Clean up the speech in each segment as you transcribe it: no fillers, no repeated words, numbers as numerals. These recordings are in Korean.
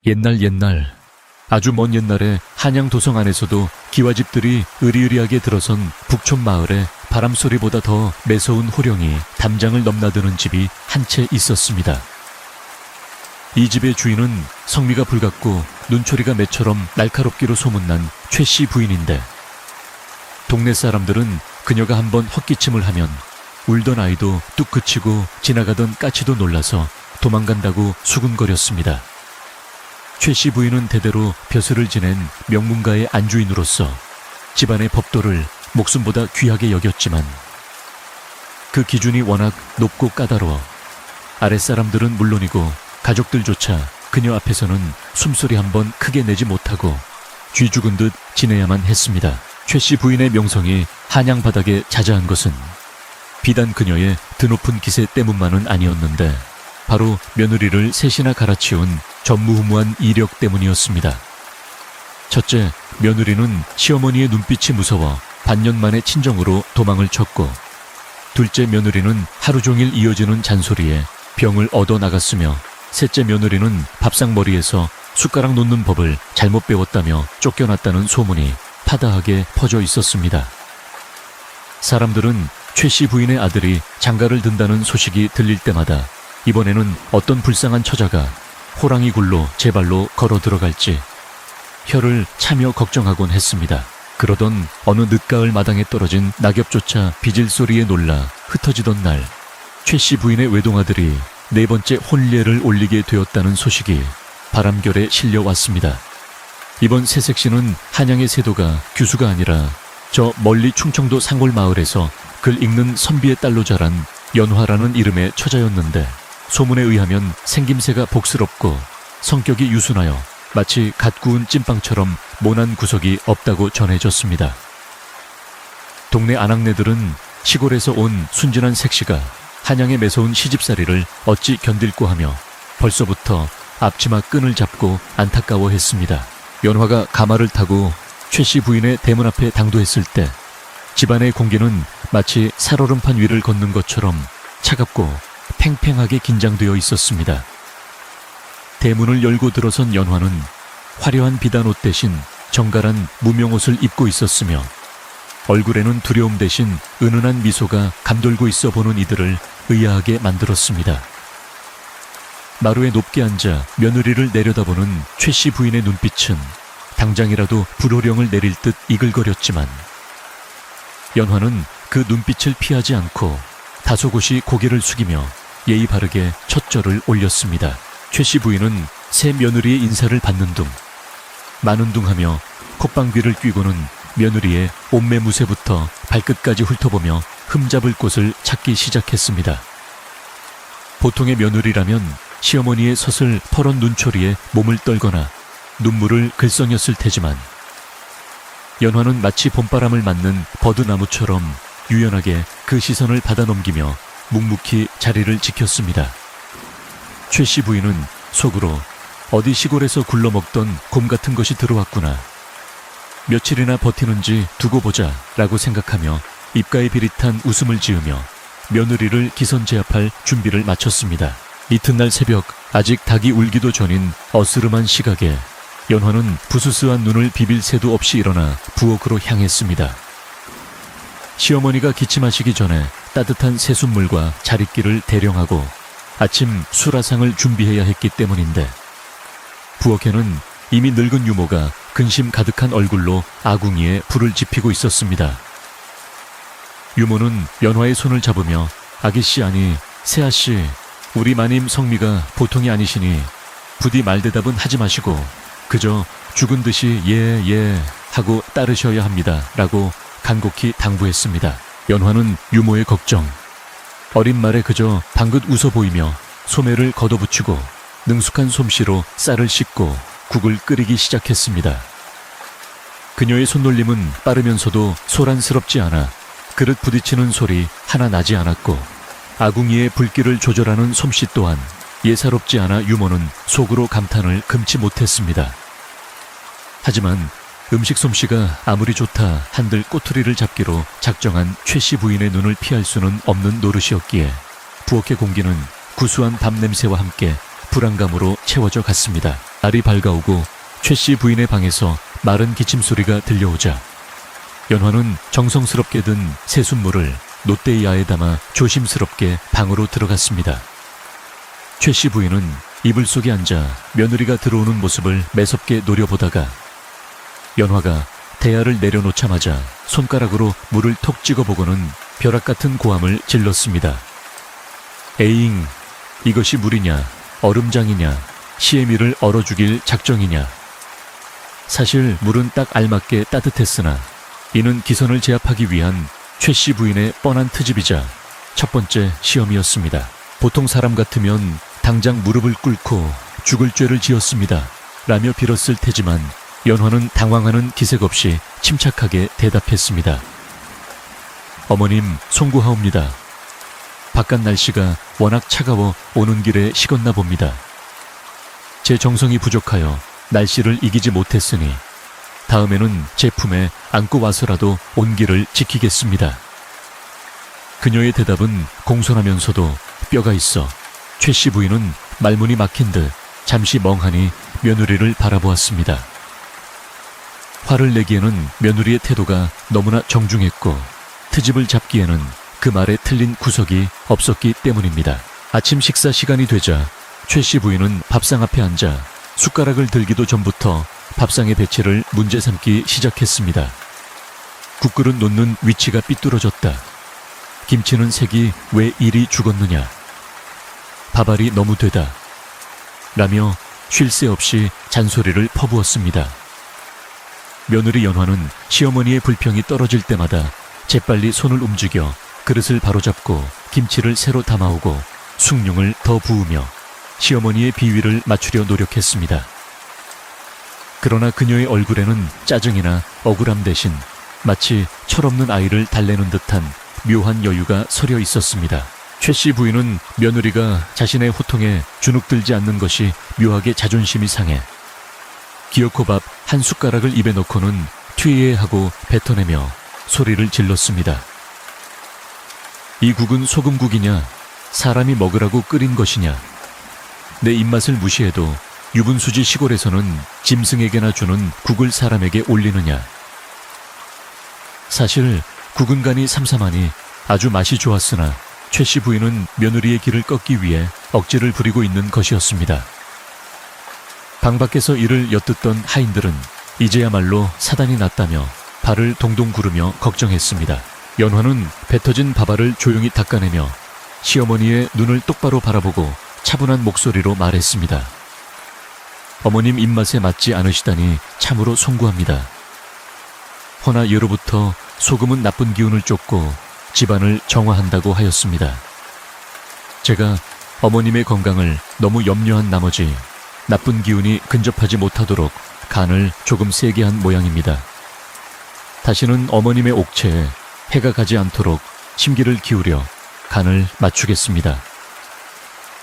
옛날 아주 먼 옛날에 한양 도성 안에서도 기와집들이 으리으리하게 들어선 북촌 마을에 바람소리보다 더 매서운 호령이 담장을 넘나드는 집이 한 채 있었습니다. 이 집의 주인은 성미가 불같고 눈초리가 매처럼 날카롭기로 소문난 최씨 부인인데, 동네 사람들은 그녀가 한번 헛기침을 하면 울던 아이도 뚝 그치고 지나가던 까치도 놀라서 도망간다고 수군거렸습니다. 최씨 부인은 대대로 벼슬을 지낸 명문가의 안주인으로서 집안의 법도를 목숨보다 귀하게 여겼지만, 그 기준이 워낙 높고 까다로워 아랫사람들은 물론이고 가족들조차 그녀 앞에서는 숨소리 한번 크게 내지 못하고 쥐 죽은 듯 지내야만 했습니다. 최씨 부인의 명성이 한양 바닥에 자자한 것은 비단 그녀의 드높은 기세 때문만은 아니었는데, 바로 며느리를 셋이나 갈아치운 전무후무한 이력 때문이었습니다. 첫째, 며느리는 시어머니의 눈빛이 무서워 반년 만에 친정으로 도망을 쳤고, 둘째, 며느리는 하루 종일 이어지는 잔소리에 병을 얻어 나갔으며, 셋째, 며느리는 밥상머리에서 숟가락 놓는 법을 잘못 배웠다며 쫓겨났다는 소문이 파다하게 퍼져 있었습니다. 사람들은 최씨 부인의 아들이 장가를 든다는 소식이 들릴 때마다 이번에는 어떤 불쌍한 처자가 호랑이 굴로 제 발로 걸어 들어갈지 혀를 차며 걱정하곤 했습니다. 그러던 어느 늦가을 마당에 떨어진 낙엽조차 빚을 소리에 놀라 흩어지던 날, 최씨 부인의 외동아들이 네 번째 혼례를 올리게 되었다는 소식이 바람결에 실려왔습니다. 이번 새색시는 한양의 세도가 규수가 아니라 저 멀리 충청도 상골마을에서 글 읽는 선비의 딸로 자란 연화라는 이름의 처자였는데, 소문에 의하면 생김새가 복스럽고 성격이 유순하여 마치 갓 구운 찐빵처럼 모난 구석이 없다고 전해졌습니다. 동네 아낙네들은 시골에서 온 순진한 색시가 한양의 매서운 시집살이를 어찌 견딜고 하며 벌써부터 앞치마 끈을 잡고 안타까워했습니다. 연화가 가마를 타고 최씨 부인의 대문 앞에 당도했을 때 집안의 공기는 마치 살얼음판 위를 걷는 것처럼 차갑고 팽팽하게 긴장되어 있었습니다. 대문을 열고 들어선 연화는 화려한 비단옷 대신 정갈한 무명옷을 입고 있었으며, 얼굴에는 두려움 대신 은은한 미소가 감돌고 있어 보는 이들을 의아하게 만들었습니다. 마루에 높게 앉아 며느리를 내려다보는 최씨 부인의 눈빛은 당장이라도 불호령을 내릴 듯 이글거렸지만, 연화는 그 눈빛을 피하지 않고 다소곳이 고개를 숙이며 예의 바르게 첫 절을 올렸습니다. 최씨 부인은 새 며느리의 인사를 받는 둥 마는 둥 하며 콧방귀를 뀌고는 며느리의 옷매무새부터 발끝까지 훑어보며 흠잡을 곳을 찾기 시작했습니다. 보통의 며느리라면 시어머니의 서슬 퍼런 눈초리에 몸을 떨거나 눈물을 글썽였을 테지만, 연화는 마치 봄바람을 맞는 버드나무처럼 유연하게 그 시선을 받아넘기며 묵묵히 자리를 지켰습니다. 최씨 부인은 속으로 어디 시골에서 굴러먹던 곰 같은 것이 들어왔구나, 며칠이나 버티는지 두고 보자 라고 생각하며 입가에 비릿한 웃음을 지으며 며느리를 기선제압할 준비를 마쳤습니다. 이튿날 새벽, 아직 닭이 울기도 전인 어스름한 시각에 연화는 부스스한 눈을 비빌 새도 없이 일어나 부엌으로 향했습니다. 시어머니가 기침하시기 전에 따뜻한 새순물과 자릿기를 대령하고 아침 수라상을 준비해야 했기 때문인데, 부엌에는 이미 늙은 유모가 근심 가득한 얼굴로 아궁이에 불을 지피고 있었습니다. 유모는 연화의 손을 잡으며 아기씨, 아니 새아씨, 우리 마님 성미가 보통이 아니시니 부디 말대답은 하지 마시고 그저 죽은 듯이 예 하고 따르셔야 합니다 라고 간곡히 당부했습니다. 연화는 유모의 걱정, 어린 말에 그저 방긋 웃어 보이며 소매를 걷어붙이고 능숙한 솜씨로 쌀을 씻고 국을 끓이기 시작했습니다. 그녀의 손놀림은 빠르면서도 소란스럽지 않아 그릇 부딪히는 소리 하나 나지 않았고, 아궁이의 불길을 조절하는 솜씨 또한 예사롭지 않아 유모는 속으로 감탄을 금치 못했습니다. 하지만 음식 솜씨가 아무리 좋다 한들 꼬투리를 잡기로 작정한 최씨 부인의 눈을 피할 수는 없는 노릇이었기에 부엌의 공기는 구수한 밥 냄새와 함께 불안감으로 채워져 갔습니다. 날이 밝아오고 최 씨 부인의 방에서 마른 기침 소리가 들려오자 연화는 정성스럽게 든 새순물을 놋대야에 담아 조심스럽게 방으로 들어갔습니다. 최 씨 부인은 이불 속에 앉아 며느리가 들어오는 모습을 매섭게 노려보다가 연화가 대야를 내려놓자마자 손가락으로 물을 톡 찍어보고는 벼락 같은 고함을 질렀습니다. 에잉, 이것이 물이냐, 얼음장이냐, 시애미를 얼어 죽일 작정이냐. 사실 물은 딱 알맞게 따뜻했으나 이는 기선을 제압하기 위한 최 씨 부인의 뻔한 트집이자 첫 번째 시험이었습니다. 보통 사람 같으면 당장 무릎을 꿇고 죽을 죄를 지었습니다. 라며 빌었을 테지만 연화는 당황하는 기색 없이 침착하게 대답했습니다. 어머님, 송구하옵니다. 바깥 날씨가 워낙 차가워 오는 길에 식었나 봅니다. 제 정성이 부족하여 날씨를 이기지 못했으니 다음에는 제 품에 안고 와서라도 온기를 지키겠습니다. 그녀의 대답은 공손하면서도 뼈가 있어 최 씨 부인은 말문이 막힌 듯 잠시 멍하니 며느리를 바라보았습니다. 화를 내기에는 며느리의 태도가 너무나 정중했고 트집을 잡기에는 그 말에 틀린 구석이 없었기 때문입니다. 아침 식사 시간이 되자 최 씨 부인은 밥상 앞에 앉아 숟가락을 들기도 전부터 밥상의 배치를 문제 삼기 시작했습니다. 국그릇 놓는 위치가 삐뚤어졌다. 김치는 색이 왜 이리 죽었느냐. 밥알이 너무 되다. 라며 쉴 새 없이 잔소리를 퍼부었습니다. 며느리 연화는 시어머니의 불평이 떨어질 때마다 재빨리 손을 움직여 그릇을 바로잡고 김치를 새로 담아오고 숭늉을 더 부으며 시어머니의 비위를 맞추려 노력했습니다. 그러나 그녀의 얼굴에는 짜증이나 억울함 대신 마치 철없는 아이를 달래는 듯한 묘한 여유가 서려 있었습니다. 최 씨 부인은 며느리가 자신의 호통에 주눅들지 않는 것이 묘하게 자존심이 상해 기어코 밥 한 숟가락을 입에 넣고는 튀예하고 뱉어내며 소리를 질렀습니다. 이 국은 소금국이냐, 사람이 먹으라고 끓인 것이냐. 내 입맛을 무시해도 유분수지 시골에서는 짐승에게나 주는 국을 사람에게 올리느냐. 사실 국은 간이 삼삼하니 아주 맛이 좋았으나 최 씨 부인은 며느리의 길을 꺾기 위해 억지를 부리고 있는 것이었습니다. 방 밖에서 이를 엿듣던 하인들은 이제야말로 사단이 났다며 발을 동동 구르며 걱정했습니다. 연화는 뱉어진 밥알을 조용히 닦아내며 시어머니의 눈을 똑바로 바라보고 차분한 목소리로 말했습니다. 어머님 입맛에 맞지 않으시다니 참으로 송구합니다. 허나 예로부터 소금은 나쁜 기운을 쫓고 집안을 정화한다고 하였습니다. 제가 어머님의 건강을 너무 염려한 나머지 나쁜 기운이 근접하지 못하도록 간을 조금 세게 한 모양입니다. 다시는 어머님의 옥체에 해가 가지 않도록 심기를 기울여 간을 맞추겠습니다.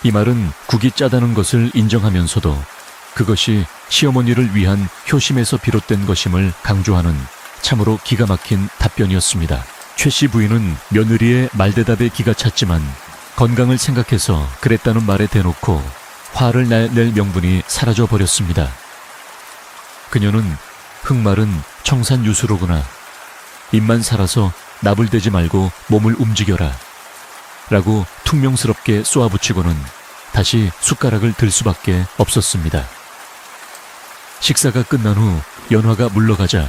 이 말은 국이 짜다는 것을 인정하면서도 그것이 시어머니를 위한 효심에서 비롯된 것임을 강조하는 참으로 기가 막힌 답변이었습니다. 최 씨 부인은 며느리의 말대답에 기가 찼지만 건강을 생각해서 그랬다는 말에 대놓고 화를 낼 명분이 사라져 버렸습니다. 그녀는 흑마른 청산유수로구나. 입만 살아서 나불대지 말고 몸을 움직여라. 라고 퉁명스럽게 쏘아붙이고는 다시 숟가락을 들 수밖에 없었습니다. 식사가 끝난 후 연화가 물러가자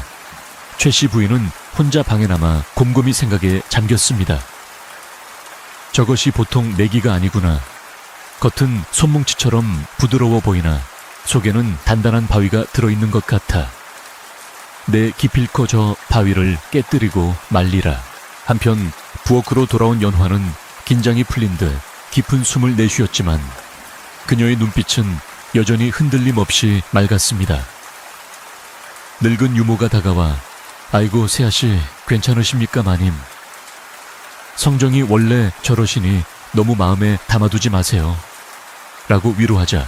최 씨 부인은 혼자 방에 남아 곰곰이 생각에 잠겼습니다. 저것이 보통 내기가 아니구나. 겉은 손뭉치처럼 부드러워 보이나 속에는 단단한 바위가 들어있는 것 같아. 내 기필코 저 바위를 깨뜨리고 말리라. 한편 부엌으로 돌아온 연화는 긴장이 풀린 듯 깊은 숨을 내쉬었지만 그녀의 눈빛은 여전히 흔들림 없이 맑았습니다. 늙은 유모가 다가와 아이고 새아씨 괜찮으십니까 마님. 성정이 원래 저러시니 너무 마음에 담아두지 마세요. 라고 위로하자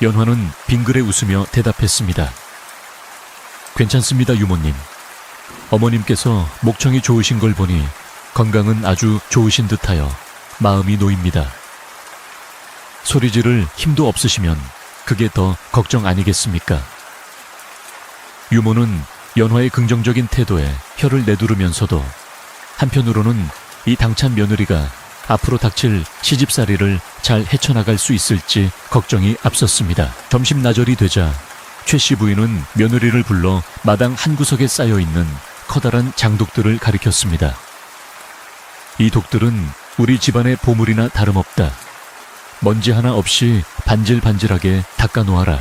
연화는 빙그레 웃으며 대답했습니다. 괜찮습니다 유모님. 어머님께서 목청이 좋으신 걸 보니 건강은 아주 좋으신 듯하여 마음이 놓입니다. 소리 지를 힘도 없으시면 그게 더 걱정 아니겠습니까? 유모는 연화의 긍정적인 태도에 혀를 내두르면서도 한편으로는 이 당찬 며느리가 앞으로 닥칠 시집살이를 잘 헤쳐나갈 수 있을지 걱정이 앞섰습니다. 점심 나절이 되자 최 씨 부인은 며느리를 불러 마당 한 구석에 쌓여있는 커다란 장독들을 가리켰습니다. 이 독들은 우리 집안의 보물이나 다름없다. 먼지 하나 없이 반질반질하게 닦아 놓아라.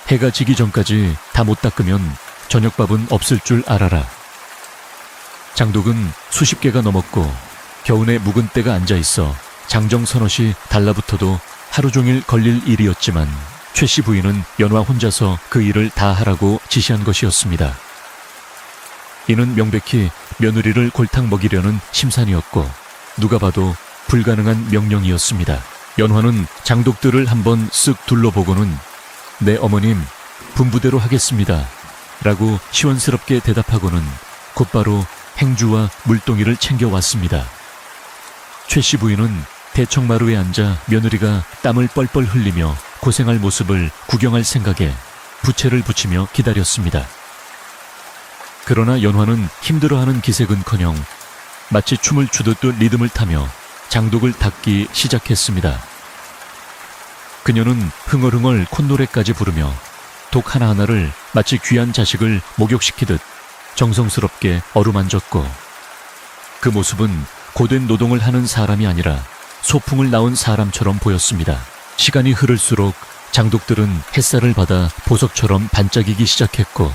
해가 지기 전까지 다 못 닦으면 저녁밥은 없을 줄 알아라. 장독은 수십 개가 넘었고 겨우내 묵은 때가 앉아있어 장정 서너시 달라붙어도 하루 종일 걸릴 일이었지만 최 씨 부인은 연화 혼자서 그 일을 다 하라고 지시한 것이었습니다. 이는 명백히 며느리를 골탕 먹이려는 심산이었고 누가 봐도 불가능한 명령이었습니다. 연화는 장독들을 한번 쓱 둘러보고는 네 어머님 분부대로 하겠습니다 라고 시원스럽게 대답하고는 곧바로 행주와 물동이를 챙겨왔습니다. 최 씨 부인은 대청마루에 앉아 며느리가 땀을 뻘뻘 흘리며 고생할 모습을 구경할 생각에 부채를 붙이며 기다렸습니다. 그러나 연화는 힘들어하는 기색은커녕 마치 춤을 추듯 리듬을 타며 장독을 닦기 시작했습니다. 그녀는 흥얼흥얼 콧노래까지 부르며 독 하나하나를 마치 귀한 자식을 목욕시키듯 정성스럽게 어루만졌고 그 모습은 고된 노동을 하는 사람이 아니라 소풍을 나온 사람처럼 보였습니다. 시간이 흐를수록 장독들은 햇살을 받아 보석처럼 반짝이기 시작했고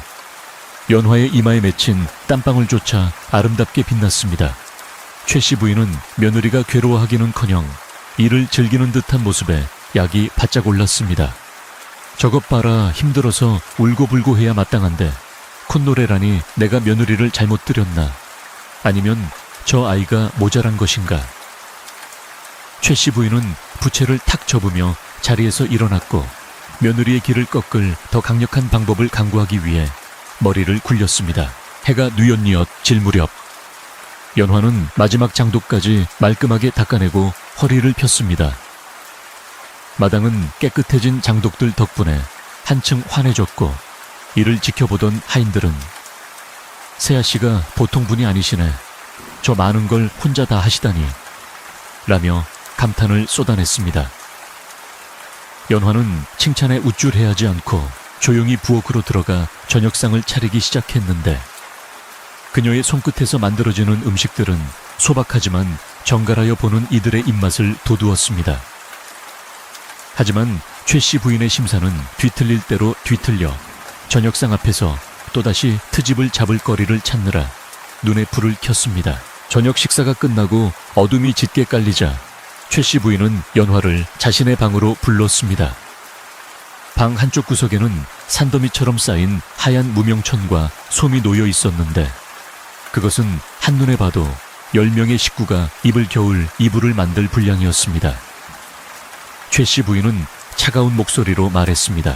연화의 이마에 맺힌 땀방울조차 아름답게 빛났습니다. 최 씨 부인은 며느리가 괴로워하기는커녕 일을 즐기는 듯한 모습에 약이 바짝 올랐습니다. 저것 봐라 힘들어서 울고불고 해야 마땅한데 콧노래라니 내가 며느리를 잘못 들였나 아니면 저 아이가 모자란 것인가. 최 씨 부인은 부채를 탁 접으며 자리에서 일어났고 며느리의 길을 꺾을 더 강력한 방법을 강구하기 위해 머리를 굴렸습니다. 해가 뉘엿뉘엿 질 무렵 연화는 마지막 장독까지 말끔하게 닦아내고 허리를 폈습니다. 마당은 깨끗해진 장독들 덕분에 한층 환해졌고 이를 지켜보던 하인들은 세아씨가 보통 분이 아니시네. 저 많은 걸 혼자 다 하시다니 라며 감탄을 쏟아냈습니다. 연화는 칭찬에 우쭐해하지 않고 조용히 부엌으로 들어가 저녁상을 차리기 시작했는데 그녀의 손끝에서 만들어지는 음식들은 소박하지만 정갈하여 보는 이들의 입맛을 돋우었습니다. 하지만 최 씨 부인의 심사는 뒤틀릴 대로 뒤틀려 저녁상 앞에서 또다시 트집을 잡을 거리를 찾느라 눈에 불을 켰습니다. 저녁 식사가 끝나고 어둠이 짙게 깔리자 최 씨 부인은 연화를 자신의 방으로 불렀습니다. 방 한쪽 구석에는 산더미처럼 쌓인 하얀 무명천과 솜이 놓여 있었는데 그것은 한눈에 봐도 10명의 식구가 입을 겨울 이불을 만들 분량이었습니다. 최 씨 부인은 차가운 목소리로 말했습니다.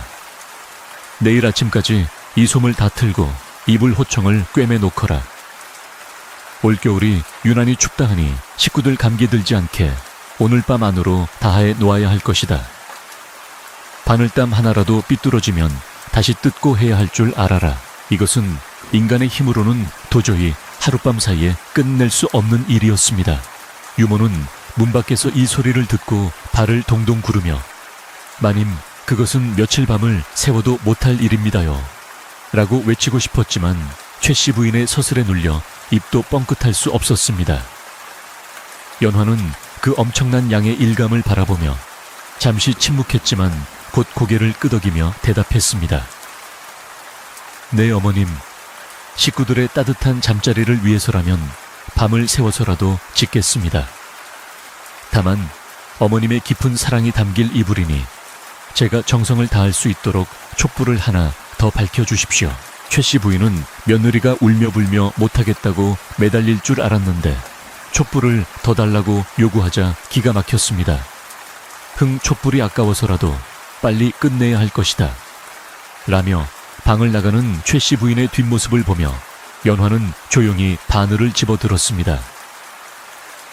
내일 아침까지 이 솜을 다 틀고 이불 호청을 꿰매 놓거라. 올겨울이 유난히 춥다 하니 식구들 감기 들지 않게 오늘 밤 안으로 다해 놓아야 할 것이다. 바늘땀 하나라도 삐뚤어지면 다시 뜯고 해야 할 줄 알아라. 이것은 인간의 힘으로는 도저히 하룻밤 사이에 끝낼 수 없는 일이었습니다. 유모는 문 밖에서 이 소리를 듣고 발을 동동 구르며 마님 그것은 며칠 밤을 세워도 못할 일입니다요 라고 외치고 싶었지만 최 씨 부인의 서슬에 눌려 입도 뻥끗할 수 없었습니다. 연화는 그 엄청난 양의 일감을 바라보며 잠시 침묵했지만 곧 고개를 끄덕이며 대답했습니다. 네 어머님, 식구들의 따뜻한 잠자리를 위해서라면 밤을 세워서라도 짓겠습니다. 다만 어머님의 깊은 사랑이 담길 이불이니 제가 정성을 다할 수 있도록 촛불을 하나 더 밝혀주십시오. 최 씨 부인은 며느리가 울며불며 못하겠다고 매달릴 줄 알았는데 촛불을 더 달라고 요구하자 기가 막혔습니다. 촛불이 아까워서라도 빨리 끝내야 할 것이다 라며 방을 나가는 최 씨 부인의 뒷모습을 보며 연화는 조용히 바늘을 집어들었습니다.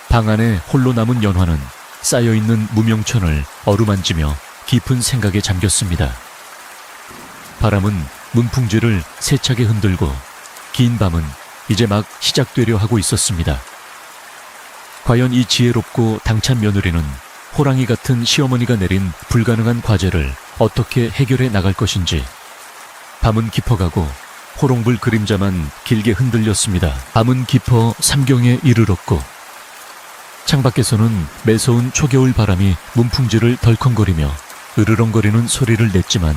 방 안에 홀로 남은 연화는 쌓여있는 무명천을 어루만지며 깊은 생각에 잠겼습니다. 바람은 문풍지를 세차게 흔들고 긴 밤은 이제 막 시작되려 하고 있었습니다. 과연 이 지혜롭고 당찬 며느리는 호랑이 같은 시어머니가 내린 불가능한 과제를 어떻게 해결해 나갈 것인지. 밤은 깊어가고 호롱불 그림자만 길게 흔들렸습니다. 밤은 깊어 삼경에 이르렀고 창밖에서는 매서운 초겨울 바람이 문풍지를 덜컹거리며 으르렁거리는 소리를 냈지만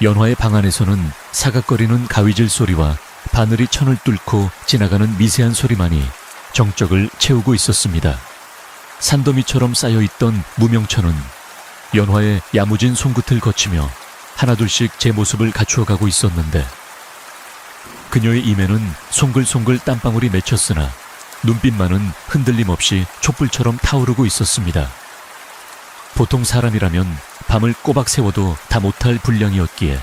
연화의 방 안에서는 사각거리는 가위질 소리와 바늘이 천을 뚫고 지나가는 미세한 소리만이 정적을 채우고 있었습니다. 산더미처럼 쌓여있던 무명천은 연화의 야무진 손끝을 거치며 하나둘씩 제 모습을 갖추어가고 있었는데 그녀의 임에는 송글송글 땀방울이 맺혔으나 눈빛만은 흔들림 없이 촛불처럼 타오르고 있었습니다. 보통 사람이라면 밤을 꼬박 세워도 다 못할 분량이었기에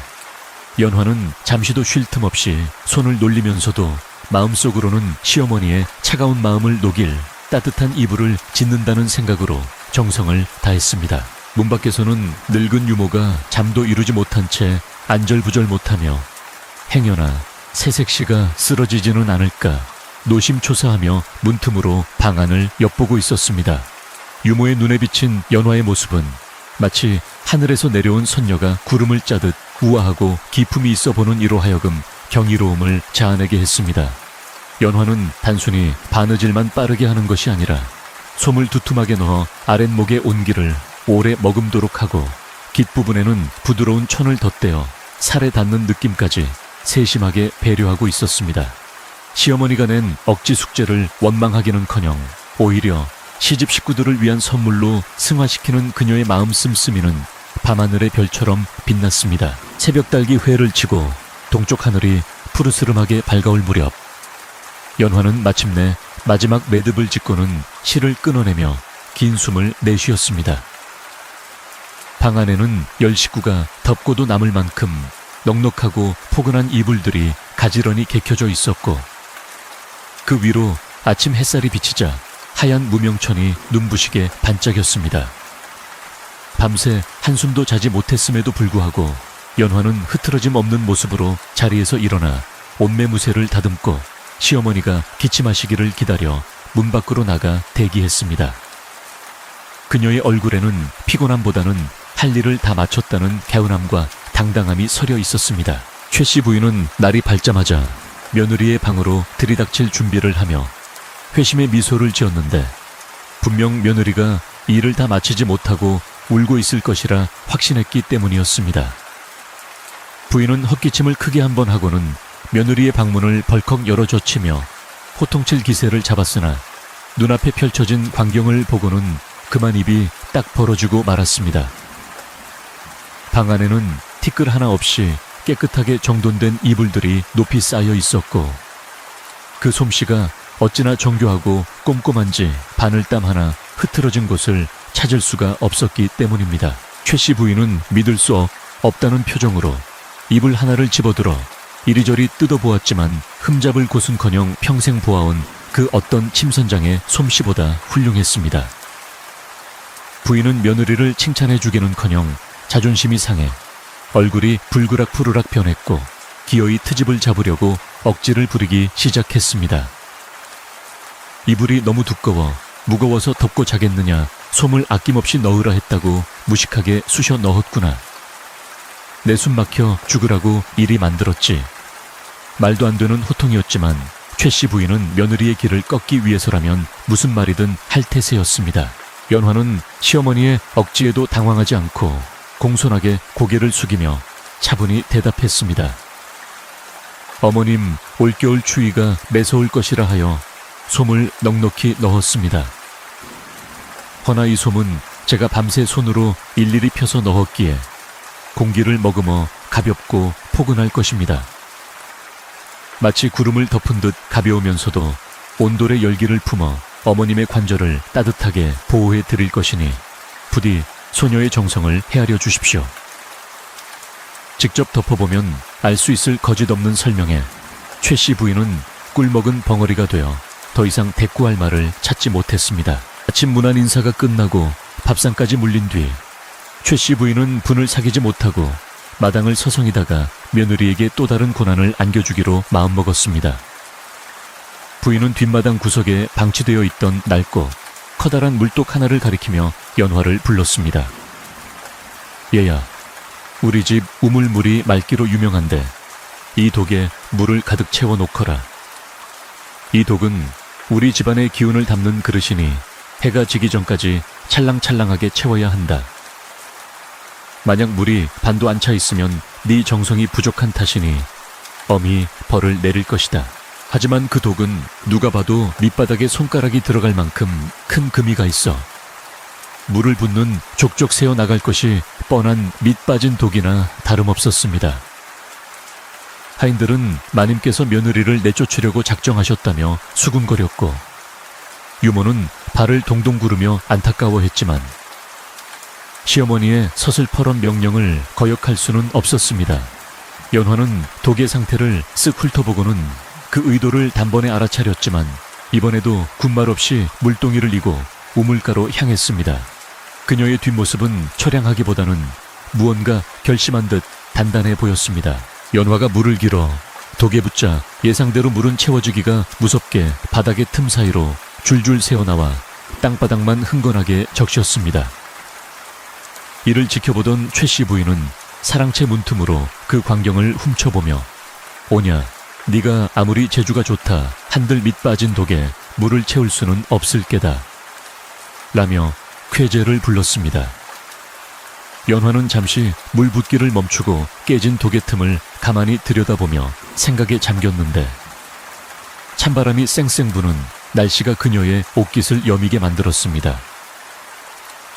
연화는 잠시도 쉴 틈 없이 손을 놀리면서도 마음속으로는 시어머니의 차가운 마음을 녹일 따뜻한 이불을 짓는다는 생각으로 정성을 다했습니다. 문 밖에서는 늙은 유모가 잠도 이루지 못한 채 안절부절 못하며 행여나 새색시가 쓰러지지는 않을까 노심초사하며 문틈으로 방 안을 엿보고 있었습니다. 유모의 눈에 비친 연화의 모습은 마치 하늘에서 내려온 선녀가 구름을 짜듯 우아하고 기품이 있어 보는 이로 하여금 경이로움을 자아내게 했습니다. 연화는 단순히 바느질만 빠르게 하는 것이 아니라 솜을 두툼하게 넣어 아랫목의 온기를 오래 머금도록 하고 깃부분에는 부드러운 천을 덧대어 살에 닿는 느낌까지 세심하게 배려하고 있었습니다. 시어머니가 낸 억지 숙제를 원망하기는커녕 오히려 시집 식구들을 위한 선물로 승화시키는 그녀의 마음 씀씀이는 밤하늘의 별처럼 빛났습니다. 새벽달기 회를 치고 동쪽 하늘이 푸르스름하게 밝아올 무렵 연화는 마침내 마지막 매듭을 짓고는 실을 끊어내며 긴 숨을 내쉬었습니다. 방 안에는 10식구가 덮고도 남을 만큼 넉넉하고 포근한 이불들이 가지런히 개켜져 있었고 그 위로 아침 햇살이 비치자 하얀 무명천이 눈부시게 반짝였습니다. 밤새 한숨도 자지 못했음에도 불구하고 연화는 흐트러짐 없는 모습으로 자리에서 일어나 옷매무새를 다듬고 시어머니가 기침하시기를 기다려 문 밖으로 나가 대기했습니다. 그녀의 얼굴에는 피곤함보다는 할 일을 다 마쳤다는 개운함과 당당함이 서려 있었습니다. 최 씨 부인은 날이 밝자마자 며느리의 방으로 들이닥칠 준비를 하며 회심의 미소를 지었는데 분명 며느리가 일을 다 마치지 못하고 울고 있을 것이라 확신했기 때문이었습니다. 부인은 헛기침을 크게 한번 하고는 며느리의 방문을 벌컥 열어젖히며 호통칠 기세를 잡았으나 눈앞에 펼쳐진 광경을 보고는 그만 입이 딱 벌어지고 말았습니다. 방 안에는 티끌 하나 없이 깨끗하게 정돈된 이불들이 높이 쌓여 있었고 그 솜씨가 어찌나 정교하고 꼼꼼한지 바늘땀 하나 흐트러진 곳을 찾을 수가 없었기 때문입니다. 최 씨 부인은 믿을 수 없다는 표정으로 이불 하나를 집어들어 이리저리 뜯어보았지만 흠잡을 곳은커녕 평생 보아온 그 어떤 침선장의 솜씨보다 훌륭했습니다. 부인은 며느리를 칭찬해주기는커녕 자존심이 상해 얼굴이 불그락푸르락 변했고 기어이 트집을 잡으려고 억지를 부리기 시작했습니다. 이불이 너무 두꺼워 무거워서 덮고 자겠느냐 솜을 아낌없이 넣으라 했다고 무식하게 쑤셔 넣었구나. 내 숨 막혀 죽으라고 이리 만들었지. 말도 안 되는 호통이었지만 최 씨 부인은 며느리의 길을 꺾기 위해서라면 무슨 말이든 할 태세였습니다. 연화는 시어머니의 억지에도 당황하지 않고 공손하게 고개를 숙이며 차분히 대답했습니다. 어머님, 올겨울 추위가 매서울 것이라 하여 솜을 넉넉히 넣었습니다. 허나 이 솜은 제가 밤새 손으로 일일이 펴서 넣었기에 공기를 머금어 가볍고 포근할 것입니다. 마치 구름을 덮은 듯 가벼우면서도 온돌의 열기를 품어 어머님의 관절을 따뜻하게 보호해 드릴 것이니 부디 소녀의 정성을 헤아려 주십시오. 직접 덮어보면 알 수 있을 거짓없는 설명에 최 씨 부인은 꿀먹은 벙어리가 되어 더 이상 대꾸할 말을 찾지 못했습니다. 아침 문안 인사가 끝나고 밥상까지 물린 뒤 최 씨 부인은 분을 사귀지 못하고 마당을 서성이다가 며느리에게 또 다른 고난을 안겨주기로 마음먹었습니다. 부인은 뒷마당 구석에 방치되어 있던 낡고 커다란 물독 하나를 가리키며 연화를 불렀습니다. 얘야, 우리 집 우물물이 맑기로 유명한데 이 독에 물을 가득 채워 놓거라. 이 독은 우리 집안의 기운을 담는 그릇이니 해가 지기 전까지 찰랑찰랑하게 채워야 한다. 만약 물이 반도 안 차 있으면 네 정성이 부족한 탓이니 엄히 벌을 내릴 것이다. 하지만 그 독은 누가 봐도 밑바닥에 손가락이 들어갈 만큼 큰 금이가 있어 물을 붓는 족족 새어 나갈 것이 뻔한 밑 빠진 독이나 다름없었습니다. 하인들은 마님께서 며느리를 내쫓으려고 작정하셨다며 수군거렸고 유모는 발을 동동 구르며 안타까워했지만 시어머니의 서슬퍼런 명령을 거역할 수는 없었습니다. 연화는 독의 상태를 쓱 훑어보고는 그 의도를 단번에 알아차렸지만 이번에도 군말 없이 물동이를 이고 우물가로 향했습니다. 그녀의 뒷모습은 처량하기보다는 무언가 결심한 듯 단단해 보였습니다. 연화가 물을 길어 독에 붙자 예상대로 물은 채워지기가 무섭게 바닥의 틈 사이로 줄줄 새어나와 땅바닥만 흥건하게 적셨습니다. 이를 지켜보던 최 씨 부인은 사랑채 문틈으로 그 광경을 훔쳐보며 오냐, 네가 아무리 재주가 좋다 한들 밑 빠진 독에 물을 채울 수는 없을 게다 라며 쾌재를 불렀습니다. 연화는 잠시 물 붓기를 멈추고 깨진 독의 틈을 가만히 들여다보며 생각에 잠겼는데 찬바람이 쌩쌩 부는 날씨가 그녀의 옷깃을 여미게 만들었습니다.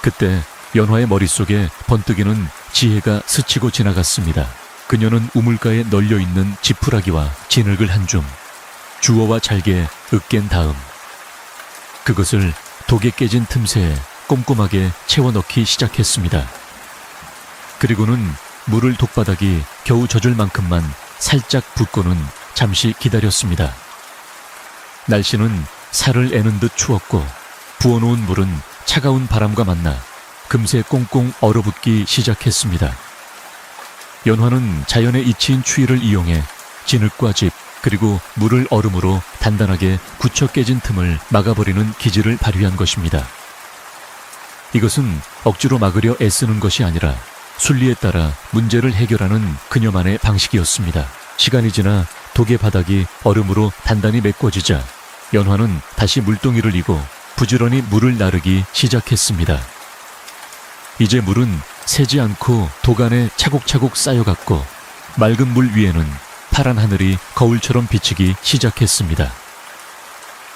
그때 연화의 머릿속에 번뜩이는 지혜가 스치고 지나갔습니다. 그녀는 우물가에 널려있는 지푸라기와 진흙을 한 줌 주워와 잘게 으깬 다음 그것을 독에 깨진 틈새에 꼼꼼하게 채워넣기 시작했습니다. 그리고는 물을 독바닥이 겨우 젖을 만큼만 살짝 붓고는 잠시 기다렸습니다. 날씨는 살을 애는 듯 추웠고 부어놓은 물은 차가운 바람과 만나 금세 꽁꽁 얼어붙기 시작했습니다. 연화는 자연의 이치인 추위를 이용해 진흙과 집 그리고 물을 얼음으로 단단하게 굳혀 깨진 틈을 막아버리는 기질을 발휘한 것입니다. 이것은 억지로 막으려 애쓰는 것이 아니라 순리에 따라 문제를 해결하는 그녀만의 방식이었습니다. 시간이 지나 독의 바닥이 얼음으로 단단히 메꿔지자 연화는 다시 물동이를 이고 부지런히 물을 나르기 시작했습니다. 이제 물은 새지 않고 독 안에 차곡차곡 쌓여갔고 맑은 물 위에는 파란 하늘이 거울처럼 비치기 시작했습니다.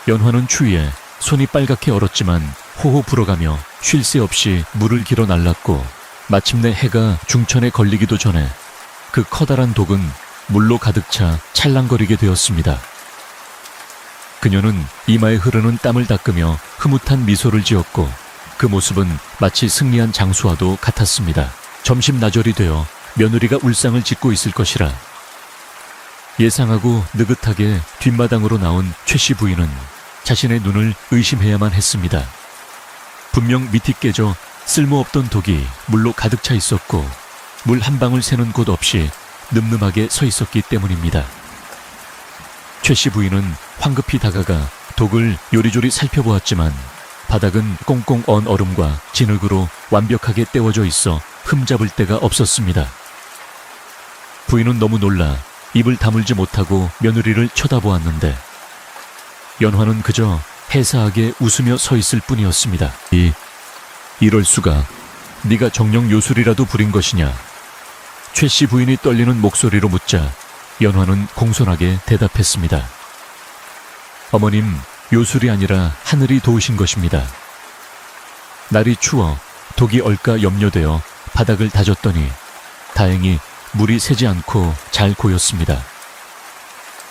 연화는 추위에 손이 빨갛게 얼었지만 호호 불어가며 쉴 새 없이 물을 길어 날랐고 마침내 해가 중천에 걸리기도 전에 그 커다란 독은 물로 가득 차 찰랑거리게 되었습니다. 그녀는 이마에 흐르는 땀을 닦으며 흐뭇한 미소를 지었고 그 모습은 마치 승리한 장수와도 같았습니다. 점심 나절이 되어 며느리가 울상을 짓고 있을 것이라 예상하고 느긋하게 뒷마당으로 나온 최 씨 부인은 자신의 눈을 의심해야만 했습니다. 분명 밑이 깨져 쓸모없던 독이 물로 가득 차 있었고 물 한 방울 새는 곳 없이 늠름하게 서 있었기 때문입니다. 최 씨 부인은 황급히 다가가 독을 요리조리 살펴보았지만 바닥은 꽁꽁 언 얼음과 진흙으로 완벽하게 떼워져 있어 흠잡을 데가 없었습니다. 부인은 너무 놀라 입을 다물지 못하고 며느리를 쳐다보았는데 연화는 그저 해사하게 웃으며 서 있을 뿐이었습니다. 이럴 수가, 네가 정령 요술이라도 부린 것이냐? 최 씨 부인이 떨리는 목소리로 묻자 연화는 공손하게 대답했습니다. 어머님, 요술이 아니라 하늘이 도우신 것입니다. 날이 추워 독이 얼까 염려되어 바닥을 다졌더니 다행히 물이 새지 않고 잘 고였습니다.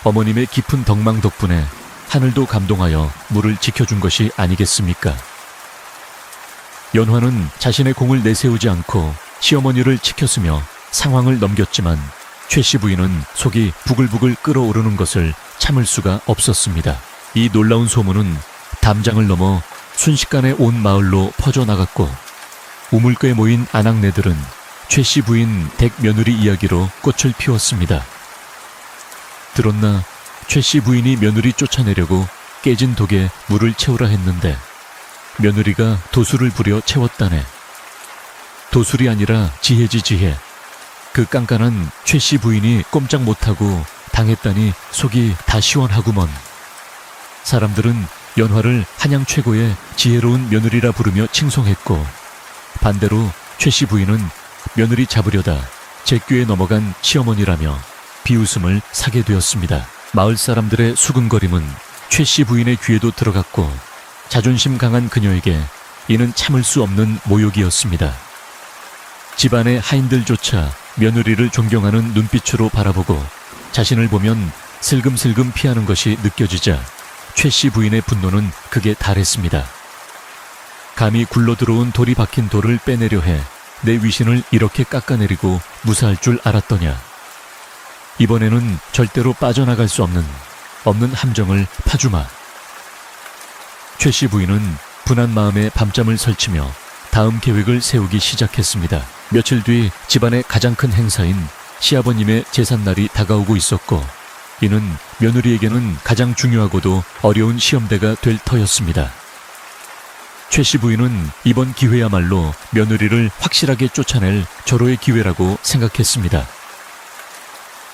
어머님의 깊은 덕망 덕분에 하늘도 감동하여 물을 지켜준 것이 아니겠습니까? 연화는 자신의 공을 내세우지 않고 시어머니를 지켰으며 상황을 넘겼지만 최 씨 부인은 속이 부글부글 끓어오르는 것을 참을 수가 없었습니다. 이 놀라운 소문은 담장을 넘어 순식간에 온 마을로 퍼져나갔고 우물가에 모인 아낙네들은 최 씨 부인 댁 며느리 이야기로 꽃을 피웠습니다. 들었나 최 씨 부인이 며느리 쫓아내려고 깨진 독에 물을 채우라 했는데 며느리가 도수를 부려 채웠다네. 도술이 아니라 지혜지 지혜. 그 깐깐한 최 씨 부인이 꼼짝 못하고 당했다니 속이 다 시원하구먼. 사람들은 연화를 한양 최고의 지혜로운 며느리라 부르며 칭송했고 반대로 최 씨 부인은 며느리 잡으려다 제꾀에 넘어간 시어머니라며 비웃음을 사게 되었습니다. 마을 사람들의 수근거림은 최 씨 부인의 귀에도 들어갔고 자존심 강한 그녀에게 이는 참을 수 없는 모욕이었습니다. 집안의 하인들조차 며느리를 존경하는 눈빛으로 바라보고 자신을 보면 슬금슬금 피하는 것이 느껴지자 최 씨 부인의 분노는 극에 달했습니다. 감히 굴러들어온 돌이 박힌 돌을 빼내려 해 내 위신을 이렇게 깎아내리고 무사할 줄 알았더냐. 이번에는 절대로 빠져나갈 수 없는 함정을 파주마. 최 씨 부인은 분한 마음에 밤잠을 설치며 다음 계획을 세우기 시작했습니다. 며칠 뒤 집안의 가장 큰 행사인 시아버님의 제삿날이 다가오고 있었고 이는 며느리에게는 가장 중요하고도 어려운 시험대가 될 터였습니다. 최 씨 부인은 이번 기회야말로 며느리를 확실하게 쫓아낼 절호의 기회라고 생각했습니다.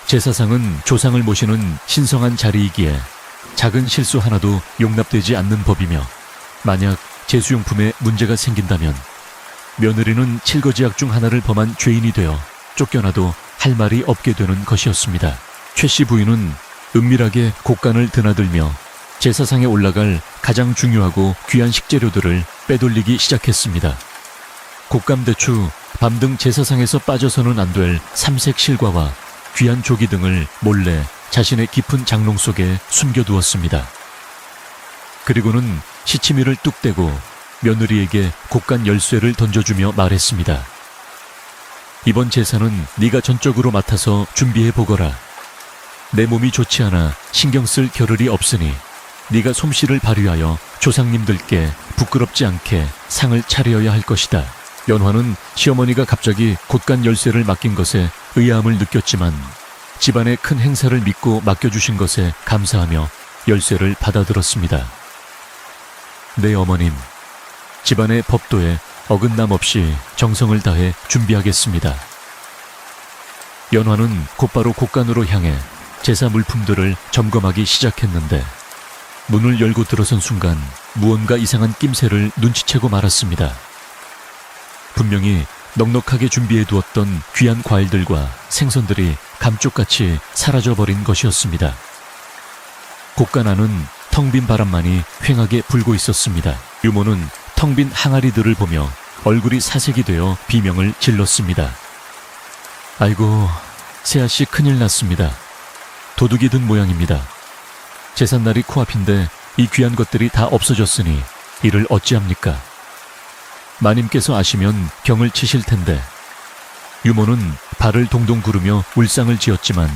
제사상은 조상을 모시는 신성한 자리이기에 작은 실수 하나도 용납되지 않는 법이며 만약 제수용품에 문제가 생긴다면 며느리는 칠거지약 중 하나를 범한 죄인이 되어 쫓겨나도 할 말이 없게 되는 것이었습니다. 최 씨 부인은 은밀하게 곡간을 드나들며 제사상에 올라갈 가장 중요하고 귀한 식재료들을 빼돌리기 시작했습니다. 곡감대추, 밤 등 제사상에서 빠져서는 안 될 삼색 실과와 귀한 조기 등을 몰래 자신의 깊은 장롱 속에 숨겨두었습니다. 그리고는 시치미를 뚝 떼고 며느리에게 곡간 열쇠를 던져주며 말했습니다. 이번 제사는 네가 전적으로 맡아서 준비해보거라. 내 몸이 좋지 않아 신경 쓸 겨를이 없으니 네가 솜씨를 발휘하여 조상님들께 부끄럽지 않게 상을 차려야 할 것이다. 연화는 시어머니가 갑자기 곡간 열쇠를 맡긴 것에 의아함을 느꼈지만 집안의 큰 행사를 믿고 맡겨주신 것에 감사하며 열쇠를 받아들었습니다. 네 어머님, 집안의 법도에 어긋남 없이 정성을 다해 준비하겠습니다. 연화는 곧바로 곡간으로 향해 제사 물품들을 점검하기 시작했는데 문을 열고 들어선 순간 무언가 이상한 낌새를 눈치채고 말았습니다. 분명히 넉넉하게 준비해두었던 귀한 과일들과 생선들이 감쪽같이 사라져버린 것이었습니다. 곡간 안은 텅 빈 바람만이 휑하게 불고 있었습니다. 유모는 텅 빈 항아리들을 보며 얼굴이 사색이 되어 비명을 질렀습니다. 아이고, 새아씨 큰일 났습니다. 도둑이 든 모양입니다. 제삿날이 코앞인데 이 귀한 것들이 다 없어졌으니 이를 어찌합니까? 마님께서 아시면 경을 치실 텐데. 유모는 발을 동동 구르며 울상을 지었지만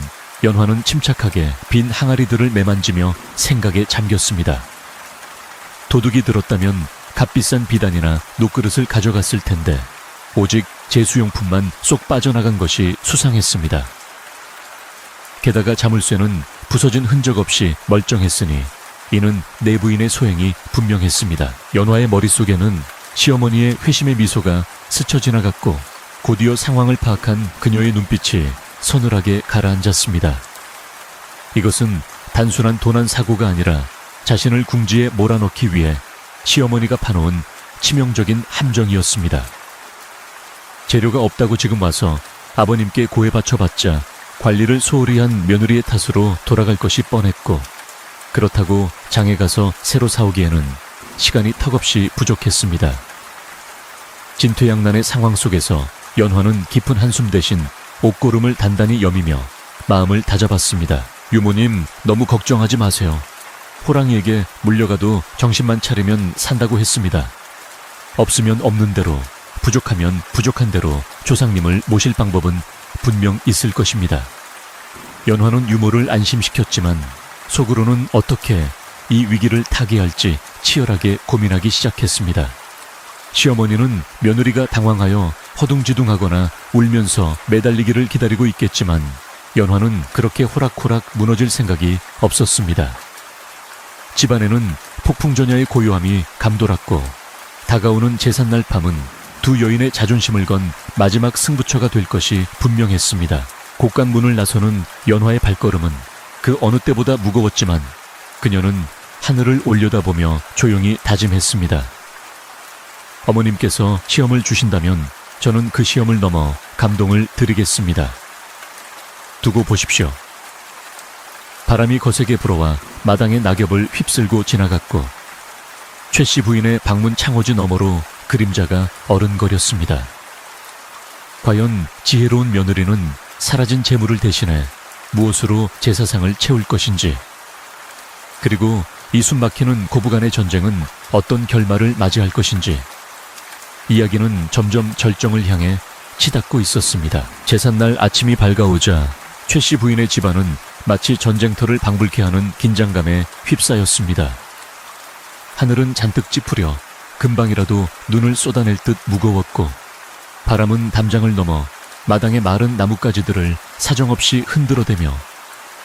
연화는 침착하게 빈 항아리들을 매만지며 생각에 잠겼습니다. 도둑이 들었다면 값비싼 비단이나 녹그릇을 가져갔을 텐데 오직 제수용품만 쏙 빠져나간 것이 수상했습니다. 게다가 자물쇠는 부서진 흔적 없이 멀쩡했으니 이는 내부인의 소행이 분명했습니다. 연화의 머릿속에는 시어머니의 회심의 미소가 스쳐 지나갔고 곧이어 상황을 파악한 그녀의 눈빛이 서늘하게 가라앉았습니다. 이것은 단순한 도난 사고가 아니라 자신을 궁지에 몰아넣기 위해 시어머니가 파놓은 치명적인 함정이었습니다. 재료가 없다고 지금 와서 아버님께 고해 바쳐봤자 관리를 소홀히 한 며느리의 탓으로 돌아갈 것이 뻔했고 그렇다고 장에 가서 새로 사오기에는 시간이 턱없이 부족했습니다. 진퇴양난의 상황 속에서 연화는 깊은 한숨 대신 옷고름을 단단히 여미며 마음을 다잡았습니다. 유모님, 너무 걱정하지 마세요. 호랑이에게 물려가도 정신만 차리면 산다고 했습니다. 없으면 없는 대로, 부족하면 부족한 대로 조상님을 모실 방법은 분명 있을 것입니다. 연화는 유모를 안심시켰지만 속으로는 어떻게 이 위기를 타개할지 치열하게 고민하기 시작했습니다. 시어머니는 며느리가 당황하여 허둥지둥하거나 울면서 매달리기를 기다리고 있겠지만 연화는 그렇게 호락호락 무너질 생각이 없었습니다. 집안에는 폭풍전야의 고요함이 감돌았고 다가오는 제삿날 밤은 두 여인의 자존심을 건 마지막 승부처가 될 것이 분명했습니다. 곡간문을 나서는 연화의 발걸음은 그 어느 때보다 무거웠지만 그녀는 하늘을 올려다보며 조용히 다짐했습니다. 어머님께서 시험을 주신다면 저는 그 시험을 넘어 감동을 드리겠습니다. 두고 보십시오. 바람이 거세게 불어와 마당의 낙엽을 휩쓸고 지나갔고 최씨 부인의 방문 창호지 너머로 그림자가 어른거렸습니다. 과연 지혜로운 며느리는 사라진 재물을 대신해 무엇으로 제사상을 채울 것인지, 그리고 이 숨막히는 고부간의 전쟁은 어떤 결말을 맞이할 것인지 이야기는 점점 절정을 향해 치닫고 있었습니다. 제삿날 아침이 밝아오자 최씨 부인의 집안은 마치 전쟁터를 방불케 하는 긴장감에 휩싸였습니다. 하늘은 잔뜩 찌푸려 금방이라도 눈을 쏟아낼 듯 무거웠고 바람은 담장을 넘어 마당의 마른 나뭇가지들을 사정없이 흔들어대며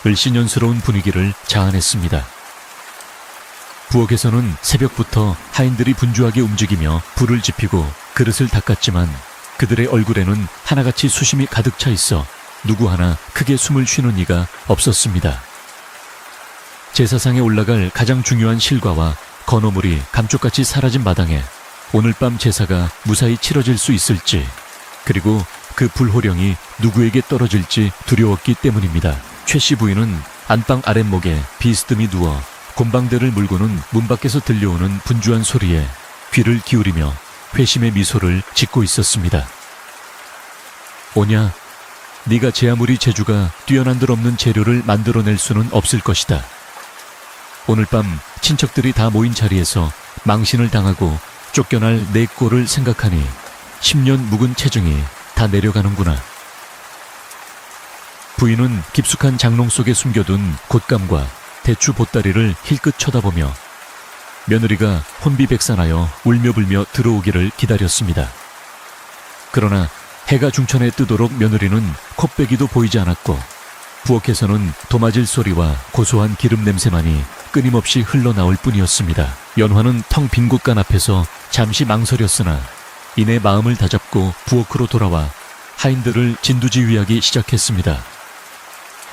을씨년스러운 분위기를 자아냈습니다. 부엌에서는 새벽부터 하인들이 분주하게 움직이며 불을 지피고 그릇을 닦았지만 그들의 얼굴에는 하나같이 수심이 가득 차 있어 누구 하나 크게 숨을 쉬는 이가 없었습니다. 제사상에 올라갈 가장 중요한 실과와 건어물이 감쪽같이 사라진 마당에 오늘 밤 제사가 무사히 치러질 수 있을지, 그리고 그 불호령이 누구에게 떨어질지 두려웠기 때문입니다. 최씨 부인은 안방 아랫목에 비스듬히 누워 곰방대를 물고는 문 밖에서 들려오는 분주한 소리에 귀를 기울이며 회심의 미소를 짓고 있었습니다. 오냐, 네가 제 아무리 재주가 뛰어난들 없는 재료를 만들어낼 수는 없을 것이다. 오늘 밤 친척들이 다 모인 자리에서 망신을 당하고 쫓겨날 내 꼴을 생각하니 10년 묵은 체중이 다 내려가는구나. 부인은 깊숙한 장롱 속에 숨겨둔 곶감과 대추 보따리를 힐끗 쳐다보며 며느리가 혼비백산하여 울며불며 들어오기를 기다렸습니다. 그러나 해가 중천에 뜨도록 며느리는 콧배기도 보이지 않았고 부엌에서는 도마질 소리와 고소한 기름 냄새만이 끊임없이 흘러나올 뿐이었습니다. 연화는 텅 빈 곳간 앞에서 잠시 망설였으나 이내 마음을 다잡고 부엌으로 돌아와 하인들을 진두지휘하기 시작했습니다.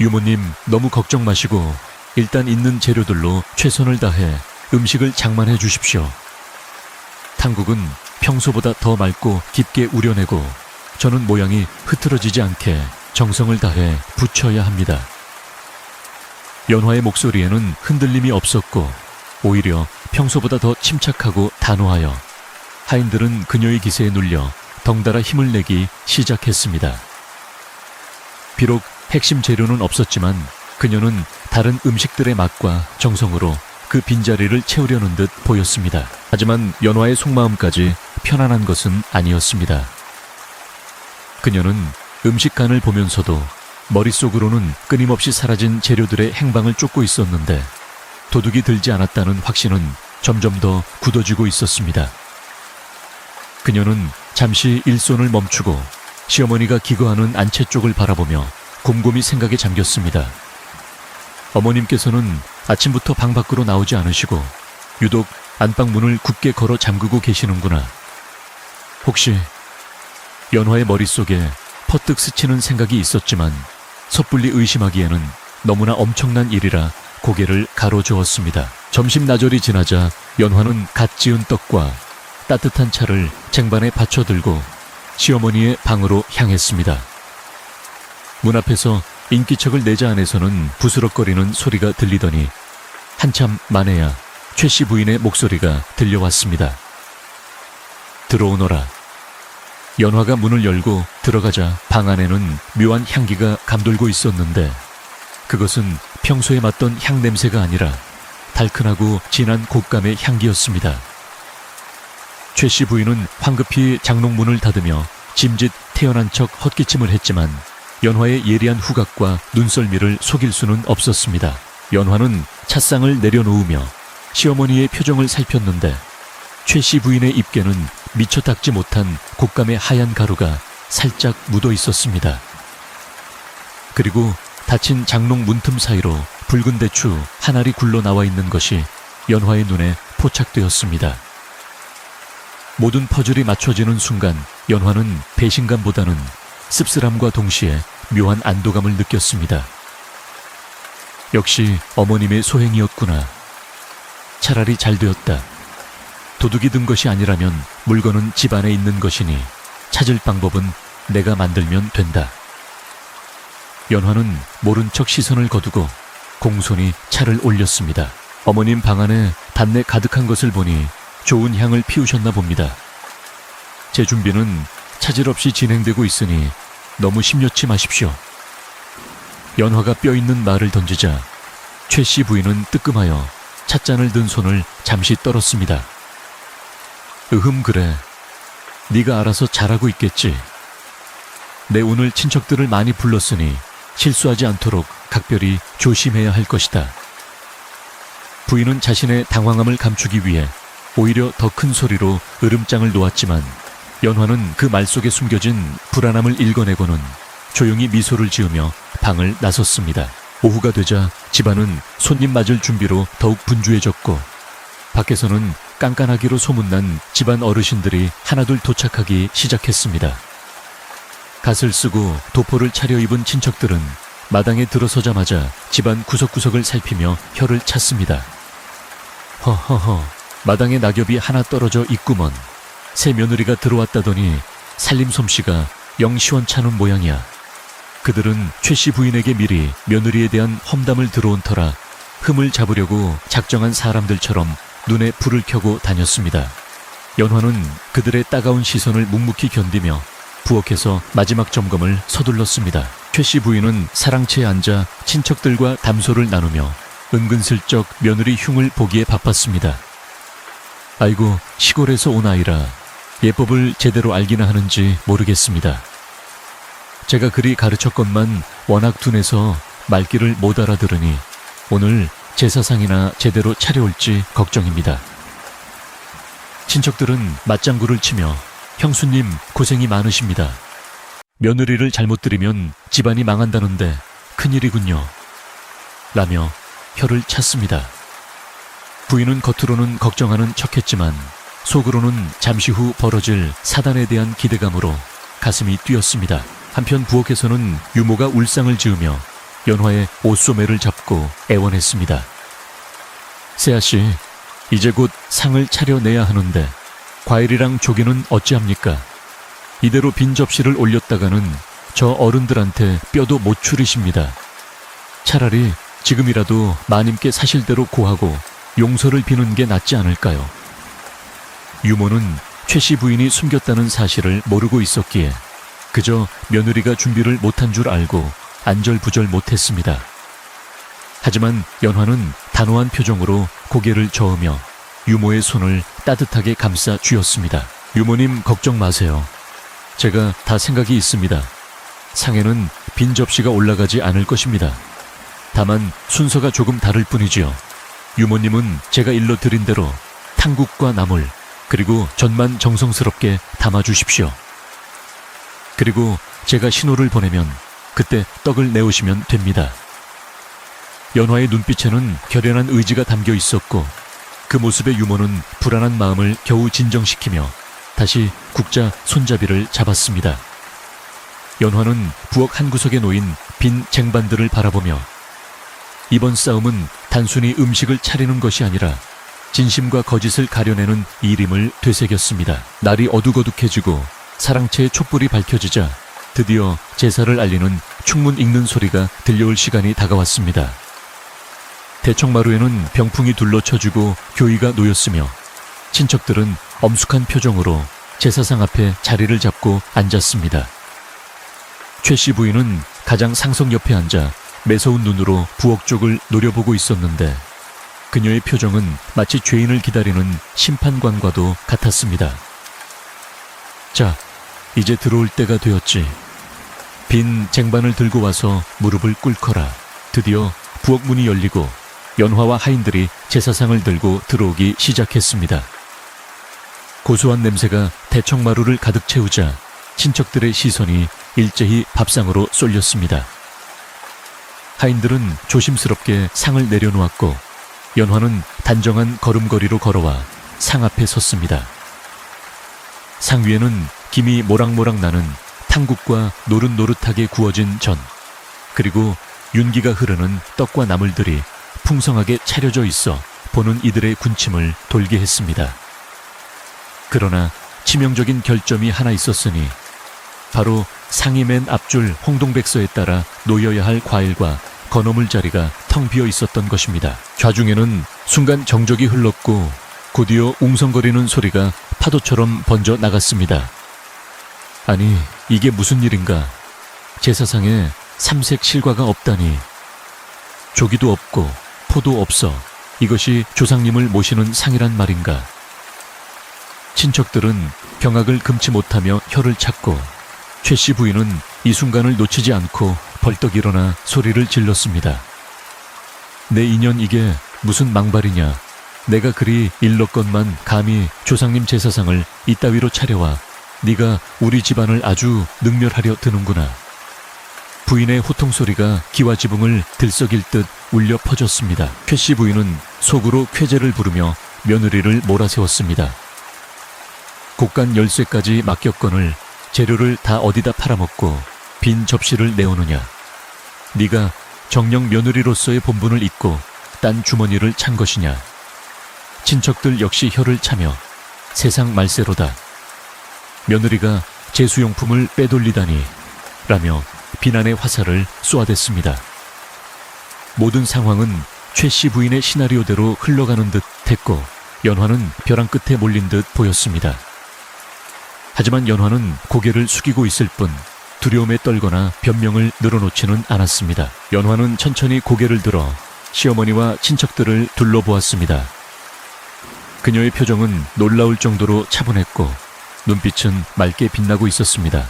유모님, 너무 걱정 마시고 일단 있는 재료들로 최선을 다해 음식을 장만해 주십시오. 탕국은 평소보다 더 맑고 깊게 우려내고 저는 모양이 흐트러지지 않게 정성을 다해 부쳐야 합니다. 연화의 목소리에는 흔들림이 없었고 오히려 평소보다 더 침착하고 단호하여 하인들은 그녀의 기세에 눌려 덩달아 힘을 내기 시작했습니다. 비록 핵심 재료는 없었지만 그녀는 다른 음식들의 맛과 정성으로 그 빈자리를 채우려는 듯 보였습니다. 하지만 연화의 속마음까지 편안한 것은 아니었습니다. 그녀는 음식간을 보면서도 머릿속으로는 끊임없이 사라진 재료들의 행방을 쫓고 있었는데 도둑이 들지 않았다는 확신은 점점 더 굳어지고 있었습니다. 그녀는 잠시 일손을 멈추고 시어머니가 기거하는 안채 쪽을 바라보며 곰곰이 생각에 잠겼습니다. 어머님께서는 아침부터 방 밖으로 나오지 않으시고 유독 안방 문을 굳게 걸어 잠그고 계시는구나. 혹시 연화의 머릿속에 퍼뜩 스치는 생각이 있었지만 섣불리 의심하기에는 너무나 엄청난 일이라 고개를 가로저었습니다. 점심나절이 지나자 연화는 갓 지은 떡과 따뜻한 차를 쟁반에 받쳐들고 시어머니의 방으로 향했습니다. 문 앞에서 인기척을 내자 안에서는 부스럭거리는 소리가 들리더니 한참 만에야 최씨 부인의 목소리가 들려왔습니다. 들어오너라. 연화가 문을 열고 들어가자 방 안에는 묘한 향기가 감돌고 있었는데 그것은 평소에 맡던 향 냄새가 아니라 달큰하고 진한 곶감의 향기였습니다. 최씨 부인은 황급히 장롱문을 닫으며 짐짓 태어난 척 헛기침을 했지만 연화의 예리한 후각과 눈썰미를 속일 수는 없었습니다. 연화는 찻상을 내려놓으며 시어머니의 표정을 살폈는데 최씨 부인의 입계는 미처 닦지 못한 곶감의 하얀 가루가 살짝 묻어 있었습니다. 그리고 닫힌 장롱 문틈 사이로 붉은 대추 한 알이 굴러 나와 있는 것이 연화의 눈에 포착되었습니다. 모든 퍼즐이 맞춰지는 순간 연화는 배신감보다는 씁쓸함과 동시에 묘한 안도감을 느꼈습니다. 역시 어머님의 소행이었구나. 차라리 잘 되었다. 도둑이 든 것이 아니라면 물건은 집 안에 있는 것이니 찾을 방법은 내가 만들면 된다. 연화는 모른 척 시선을 거두고 공손히 차를 올렸습니다. 어머님 방 안에 단내 가득한 것을 보니 좋은 향을 피우셨나 봅니다. 제 준비는 차질 없이 진행되고 있으니 너무 심려치 마십시오. 연화가 뼈있는 말을 던지자 최 씨 부인은 뜨끔하여 찻잔을 든 손을 잠시 떨었습니다. 그래. 네가 알아서 잘하고 있겠지. 내 오늘 친척들을 많이 불렀으니 실수하지 않도록 각별히 조심해야 할 것이다. 부인은 자신의 당황함을 감추기 위해 오히려 더 큰 소리로 으름장을 놓았지만 연화는 그 말 속에 숨겨진 불안함을 읽어내고는 조용히 미소를 지으며 방을 나섰습니다. 오후가 되자 집안은 손님 맞을 준비로 더욱 분주해졌고 밖에서는 깐깐하기로 소문난 집안 어르신들이 하나둘 도착하기 시작했습니다. 갓을 쓰고 도포를 차려입은 친척들은 마당에 들어서자마자 집안 구석구석을 살피며 혀를 찼습니다. 허허허, 마당에 낙엽이 하나 떨어져 있구먼. 새 며느리가 들어왔다더니 살림 솜씨가 영 시원찮은 모양이야. 그들은 최 씨 부인에게 미리 며느리에 대한 험담을 들어온 터라 흠을 잡으려고 작정한 사람들처럼 눈에 불을 켜고 다녔습니다. 연화는 그들의 따가운 시선을 묵묵히 견디며 부엌에서 마지막 점검을 서둘렀습니다. 최 씨 부인은 사랑채에 앉아 친척들과 담소를 나누며 은근슬쩍 며느리 흉을 보기에 바빴습니다. 아이고, 시골에서 온 아이라 예법을 제대로 알기나 하는지 모르겠습니다. 제가 그리 가르쳤건만 워낙 둔해서 말귀를 못 알아들으니 오늘 제사상이나 제대로 차려올지 걱정입니다. 친척들은 맞장구를 치며 형수님 고생이 많으십니다. 며느리를 잘못 들이면 집안이 망한다는데 큰일이군요. 라며 혀를 찼습니다. 부인은 겉으로는 걱정하는 척했지만 속으로는 잠시 후 벌어질 사단에 대한 기대감으로 가슴이 뛰었습니다. 한편 부엌에서는 유모가 울상을 지으며 연화의 옷소매를 잡고 애원했습니다. 세아씨, 이제 곧 상을 차려내야 하는데 과일이랑 조개는 어찌합니까? 이대로 빈 접시를 올렸다가는 저 어른들한테 뼈도 못 추리십니다. 차라리 지금이라도 마님께 사실대로 고하고 용서를 비는 게 낫지 않을까요? 유모는 최 씨 부인이 숨겼다는 사실을 모르고 있었기에 그저 며느리가 준비를 못한 줄 알고 안절부절 못했습니다. 하지만 연화는 단호한 표정으로 고개를 저으며 유모의 손을 따뜻하게 감싸 쥐었습니다. 유모님 걱정 마세요. 제가 다 생각이 있습니다. 상에는 빈 접시가 올라가지 않을 것입니다. 다만 순서가 조금 다를 뿐이지요. 유모님은 제가 일러 드린 대로 탕국과 나물 그리고 전만 정성스럽게 담아주십시오. 그리고 제가 신호를 보내면 그때 떡을 내오시면 됩니다. 연화의 눈빛에는 결연한 의지가 담겨 있었고 그 모습에 유모는 불안한 마음을 겨우 진정시키며 다시 국자 손잡이를 잡았습니다. 연화는 부엌 한 구석에 놓인 빈 쟁반들을 바라보며 이번 싸움은 단순히 음식을 차리는 것이 아니라 진심과 거짓을 가려내는 일임을 되새겼습니다. 날이 어둑어둑해지고 사랑채의 촛불이 밝혀지자 드디어 제사를 알리는 충문 읽는 소리가 들려올 시간이 다가왔습니다. 대청마루에는 병풍이 둘러쳐주고 교의가 놓였으며 친척들은 엄숙한 표정으로 제사상 앞에 자리를 잡고 앉았습니다. 최 씨 부인은 가장 상석 옆에 앉아 매서운 눈으로 부엌 쪽을 노려보고 있었는데 그녀의 표정은 마치 죄인을 기다리는 심판관과도 같았습니다. 자, 이제 들어올 때가 되었지. 빈 쟁반을 들고 와서 무릎을 꿇거라. 드디어 부엌 문이 열리고 연화와 하인들이 제사상을 들고 들어오기 시작했습니다. 고소한 냄새가 대청마루를 가득 채우자 친척들의 시선이 일제히 밥상으로 쏠렸습니다. 하인들은 조심스럽게 상을 내려놓았고 연화는 단정한 걸음걸이로 걸어와 상 앞에 섰습니다. 상 위에는 김이 모락모락 나는 탕국과 노릇노릇하게 구워진 전, 그리고 윤기가 흐르는 떡과 나물들이 풍성하게 차려져 있어 보는 이들의 군침을 돌게 했습니다. 그러나 치명적인 결점이 하나 있었으니 바로 상이 맨 앞줄 홍동백서에 따라 놓여야 할 과일과 건어물 자리가 텅 비어 있었던 것입니다. 좌중에는 순간 정적이 흘렀고 곧이어 웅성거리는 소리가 파도처럼 번져 나갔습니다. 아니, 이게 무슨 일인가? 제사상에 삼색 실과가 없다니. 조기도 없고 포도 없어. 이것이 조상님을 모시는 상이란 말인가? 친척들은 경악을 금치 못하며 혀를 찾고 최씨 부인은 이 순간을 놓치지 않고 벌떡 일어나 소리를 질렀습니다. 내 인연 이게 무슨 망발이냐. 내가 그리 일렀건만 감히 조상님 제사상을 이따위로 차려와 네가 우리 집안을 아주 능멸하려 드는구나. 부인의 호통소리가 기와 지붕을 들썩일 듯 울려 퍼졌습니다. 최씨 부인은 속으로 쾌재를 부르며 며느리를 몰아세웠습니다. 곡간 열쇠까지 맡겼거늘 재료를 다 어디다 팔아먹고 빈 접시를 내오느냐. 네가 정녕 며느리로서의 본분을 잊고 딴 주머니를 찬 것이냐. 친척들 역시 혀를 차며 세상 말세로다. 며느리가 제수용품을 빼돌리다니 라며 비난의 화살을 쏘아댔습니다. 모든 상황은 최씨 부인의 시나리오대로 흘러가는 듯 했고 연화는 벼랑 끝에 몰린 듯 보였습니다. 하지만 연화는 고개를 숙이고 있을 뿐 두려움에 떨거나 변명을 늘어놓지는 않았습니다. 연화는 천천히 고개를 들어 시어머니와 친척들을 둘러보았습니다. 그녀의 표정은 놀라울 정도로 차분했고 눈빛은 맑게 빛나고 있었습니다.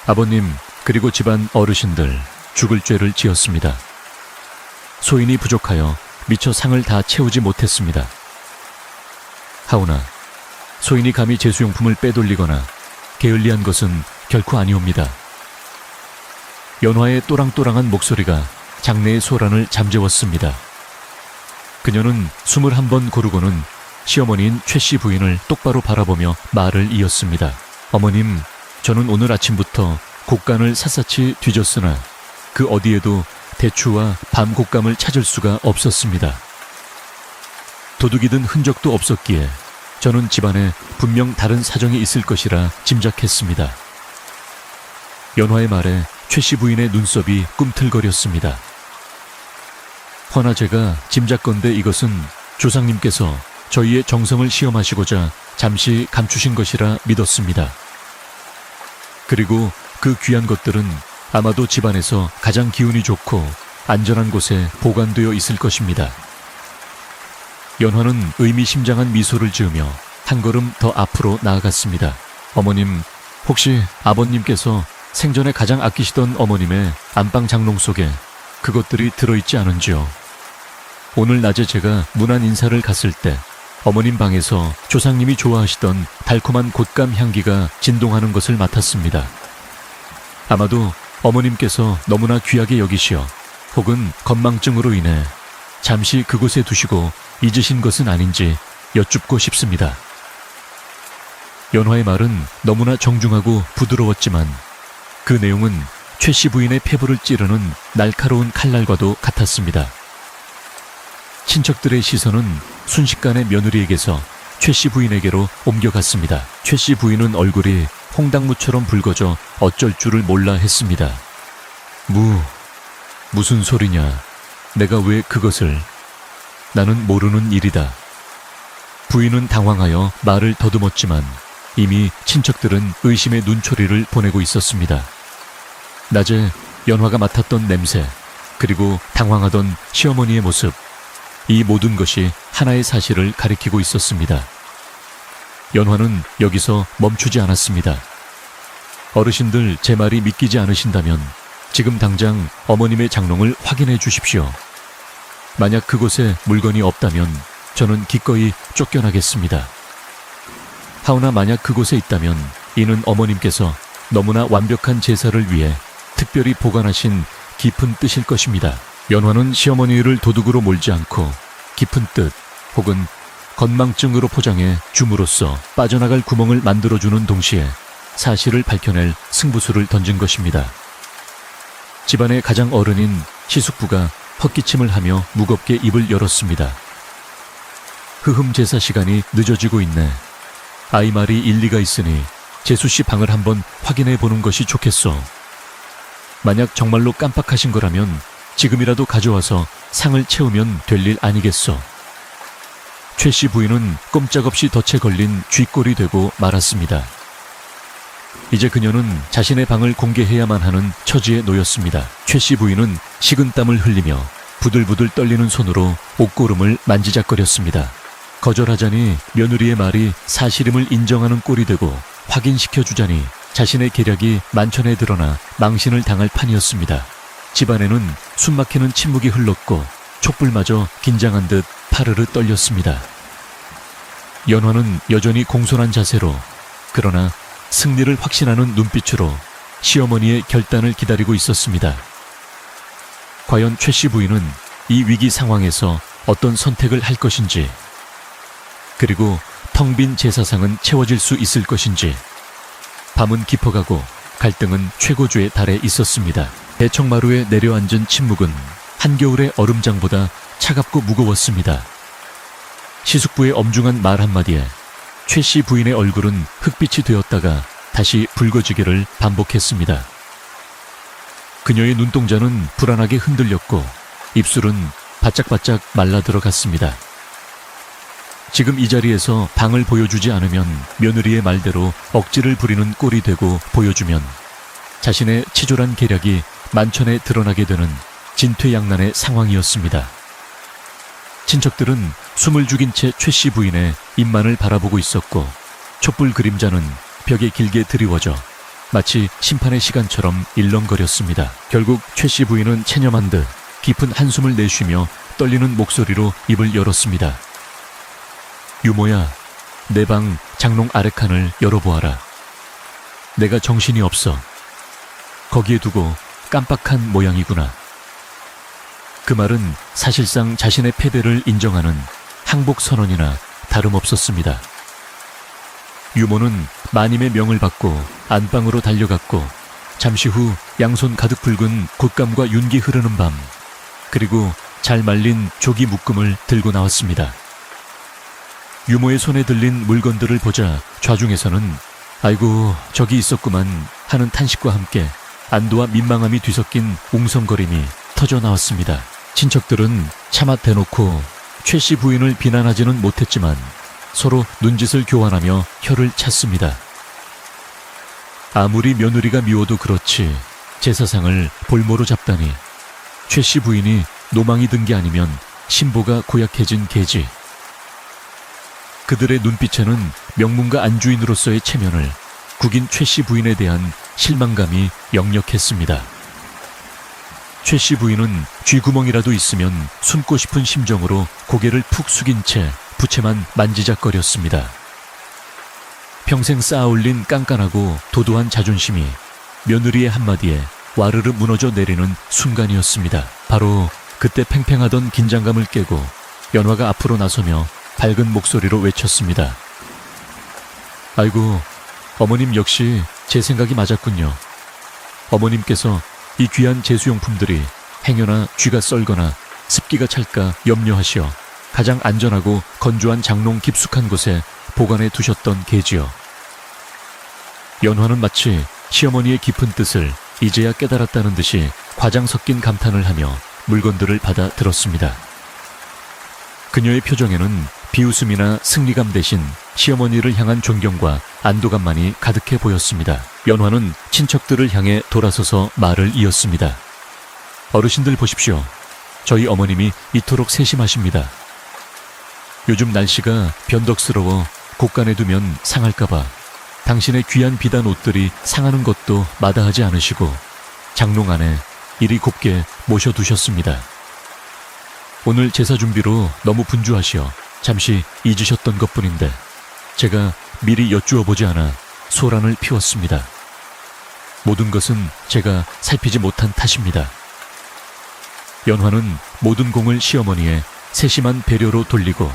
아버님 그리고 집안 어르신들 죽을 죄를 지었습니다. 소인이 부족하여 미처 상을 다 채우지 못했습니다. 하오나 소인이 감히 제수용품을 빼돌리거나 게을리한 것은 결코 아니옵니다. 연화의 또랑또랑한 목소리가 장내의 소란을 잠재웠습니다. 그녀는 21번 고르고는 시어머니인 최씨 부인을 똑바로 바라보며 말을 이었습니다. 어머님, 저는 오늘 아침부터 곡간을 샅샅이 뒤졌으나 그 어디에도 대추와 밤 곡감을 찾을 수가 없었습니다. 도둑이 든 흔적도 없었기에 저는 집안에 분명 다른 사정이 있을 것이라 짐작했습니다. 연화의 말에 최씨 부인의 눈썹이 꿈틀거렸습니다. 허나 제가 짐작건대 이것은 조상님께서 저희의 정성을 시험하시고자 잠시 감추신 것이라 믿었습니다. 그리고 그 귀한 것들은 아마도 집안에서 가장 기운이 좋고 안전한 곳에 보관되어 있을 것입니다. 연화는 의미심장한 미소를 지으며 한 걸음 더 앞으로 나아갔습니다. 어머님, 혹시 아버님께서 생전에 가장 아끼시던 어머님의 안방 장롱 속에 그것들이 들어있지 않은지요? 오늘 낮에 제가 문안 인사를 갔을 때 어머님 방에서 조상님이 좋아하시던 달콤한 곶감 향기가 진동하는 것을 맡았습니다. 아마도 어머님께서 너무나 귀하게 여기시어 혹은 건망증으로 인해 잠시 그곳에 두시고 잊으신 것은 아닌지 여쭙고 싶습니다. 연화의 말은 너무나 정중하고 부드러웠지만 그 내용은 최씨 부인의 폐부를 찌르는 날카로운 칼날과도 같았습니다. 친척들의 시선은 순식간에 며느리에게서 최씨 부인에게로 옮겨갔습니다. 최씨 부인은 얼굴이 홍당무처럼 붉어져 어쩔 줄을 몰라 했습니다. 무슨 소리냐. 내가 왜 그것을. 나는 모르는 일이다. 부인은 당황하여 말을 더듬었지만 이미 친척들은 의심의 눈초리를 보내고 있었습니다. 낮에 연화가 맡았던 냄새, 그리고 당황하던 시어머니의 모습, 이 모든 것이 하나의 사실을 가리키고 있었습니다. 연화는 여기서 멈추지 않았습니다. 어르신들 제 말이 믿기지 않으신다면 지금 당장 어머님의 장롱을 확인해 주십시오. 만약 그곳에 물건이 없다면 저는 기꺼이 쫓겨나겠습니다. 하오나 만약 그곳에 있다면 이는 어머님께서 너무나 완벽한 제사를 위해 특별히 보관하신 깊은 뜻일 것입니다. 연화는 시어머니를 도둑으로 몰지 않고 깊은 뜻 혹은 건망증으로 포장해 줌으로써 빠져나갈 구멍을 만들어주는 동시에 사실을 밝혀낼 승부수를 던진 것입니다. 집안의 가장 어른인 시숙부가 헛기침을 하며 무겁게 입을 열었습니다. 흐흠, 제사 시간이 늦어지고 있네. 아이 말이 일리가 있으니 재수씨 방을 한번 확인해 보는 것이 좋겠소. 만약 정말로 깜빡하신 거라면 지금이라도 가져와서 상을 채우면 될 일 아니겠소. 최씨 부인은 꼼짝없이 덫에 걸린 쥐꼴이 되고 말았습니다. 이제 그녀는 자신의 방을 공개해야만 하는 처지에 놓였습니다. 최씨 부인은 식은땀을 흘리며 부들부들 떨리는 손으로 옷고름을 만지작거렸습니다. 거절하자니 며느리의 말이 사실임을 인정하는 꼴이 되고 확인시켜주자니 자신의 계략이 만천에 드러나 망신을 당할 판이었습니다. 집안에는 숨막히는 침묵이 흘렀고 촛불마저 긴장한 듯 파르르 떨렸습니다. 연화는 여전히 공손한 자세로, 그러나 승리를 확신하는 눈빛으로 시어머니의 결단을 기다리고 있었습니다. 과연 최씨 부인은 이 위기 상황에서 어떤 선택을 할 것인지, 그리고 텅 빈 제사상은 채워질 수 있을 것인지. 밤은 깊어가고 갈등은 최고조에 달해 있었습니다. 대청마루에 내려앉은 침묵은 한겨울의 얼음장보다 차갑고 무거웠습니다. 시숙부의 엄중한 말 한마디에 최씨 부인의 얼굴은 흑빛이 되었다가 다시 붉어지기를 반복했습니다. 그녀의 눈동자는 불안하게 흔들렸고 입술은 바짝바짝 말라들어갔습니다. 지금 이 자리에서 방을 보여주지 않으면 며느리의 말대로 억지를 부리는 꼴이 되고, 보여주면 자신의 치졸한 계략이 만천에 드러나게 되는 진퇴양난의 상황이었습니다. 친척들은 숨을 죽인 채 최씨 부인의 입만을 바라보고 있었고 촛불 그림자는 벽에 길게 드리워져 마치 심판의 시간처럼 일렁거렸습니다. 결국 최씨 부인은 체념한 듯 깊은 한숨을 내쉬며 떨리는 목소리로 입을 열었습니다. 유모야, 내 방 장롱 아래칸을 열어보아라. 내가 정신이 없어. 거기에 두고 깜빡한 모양이구나. 그 말은 사실상 자신의 패배를 인정하는 항복선언이나 다름없었습니다. 유모는 마님의 명을 받고 안방으로 달려갔고 잠시 후 양손 가득 붉은 곶감과 윤기 흐르는 밤, 그리고 잘 말린 조기 묶음을 들고 나왔습니다. 유모의 손에 들린 물건들을 보자 좌중에서는 아이고 저기 있었구만 하는 탄식과 함께 안도와 민망함이 뒤섞인 웅성거림이 터져 나왔습니다. 친척들은 차마 대놓고 최씨 부인을 비난하지는 못했지만 서로 눈짓을 교환하며 혀를 찼습니다. 아무리 며느리가 미워도 그렇지 제사상을 볼모로 잡다니. 최씨 부인이 노망이 든 게 아니면 신보가 고약해진 게지. 그들의 눈빛에는 명문가 안주인으로서의 체면을 구긴 최씨 부인에 대한 실망감이 역력했습니다. 최씨 부인은 쥐구멍이라도 있으면 숨고 싶은 심정으로 고개를 푹 숙인 채 부채만 만지작거렸습니다. 평생 쌓아올린 깐깐하고 도도한 자존심이 며느리의 한마디에 와르르 무너져 내리는 순간이었습니다. 바로 그때 팽팽하던 긴장감을 깨고 연화가 앞으로 나서며 밝은 목소리로 외쳤습니다. 아이고, 어머님 역시 제 생각이 맞았군요. 어머님께서 이 귀한 제수용품들이 행여나 쥐가 썰거나 습기가 찰까 염려하시어 가장 안전하고 건조한 장롱 깊숙한 곳에 보관해 두셨던 게지요. 연화는 마치 시어머니의 깊은 뜻을 이제야 깨달았다는 듯이 과장 섞인 감탄을 하며 물건들을 받아 들었습니다. 그녀의 표정에는 비웃음이나 승리감 대신 시어머니를 향한 존경과 안도감만이 가득해 보였습니다. 연화는 친척들을 향해 돌아서서 말을 이었습니다. 어르신들 보십시오. 저희 어머님이 이토록 세심하십니다. 요즘 날씨가 변덕스러워 곳간에 두면 상할까봐 당신의 귀한 비단 옷들이 상하는 것도 마다하지 않으시고 장롱 안에 이리 곱게 모셔두셨습니다. 오늘 제사 준비로 너무 분주하시어 잠시 잊으셨던 것뿐인데 제가 미리 여쭈어 보지 않아 소란을 피웠습니다. 모든 것은 제가 살피지 못한 탓입니다. 연화는 모든 공을 시어머니의 세심한 배려로 돌리고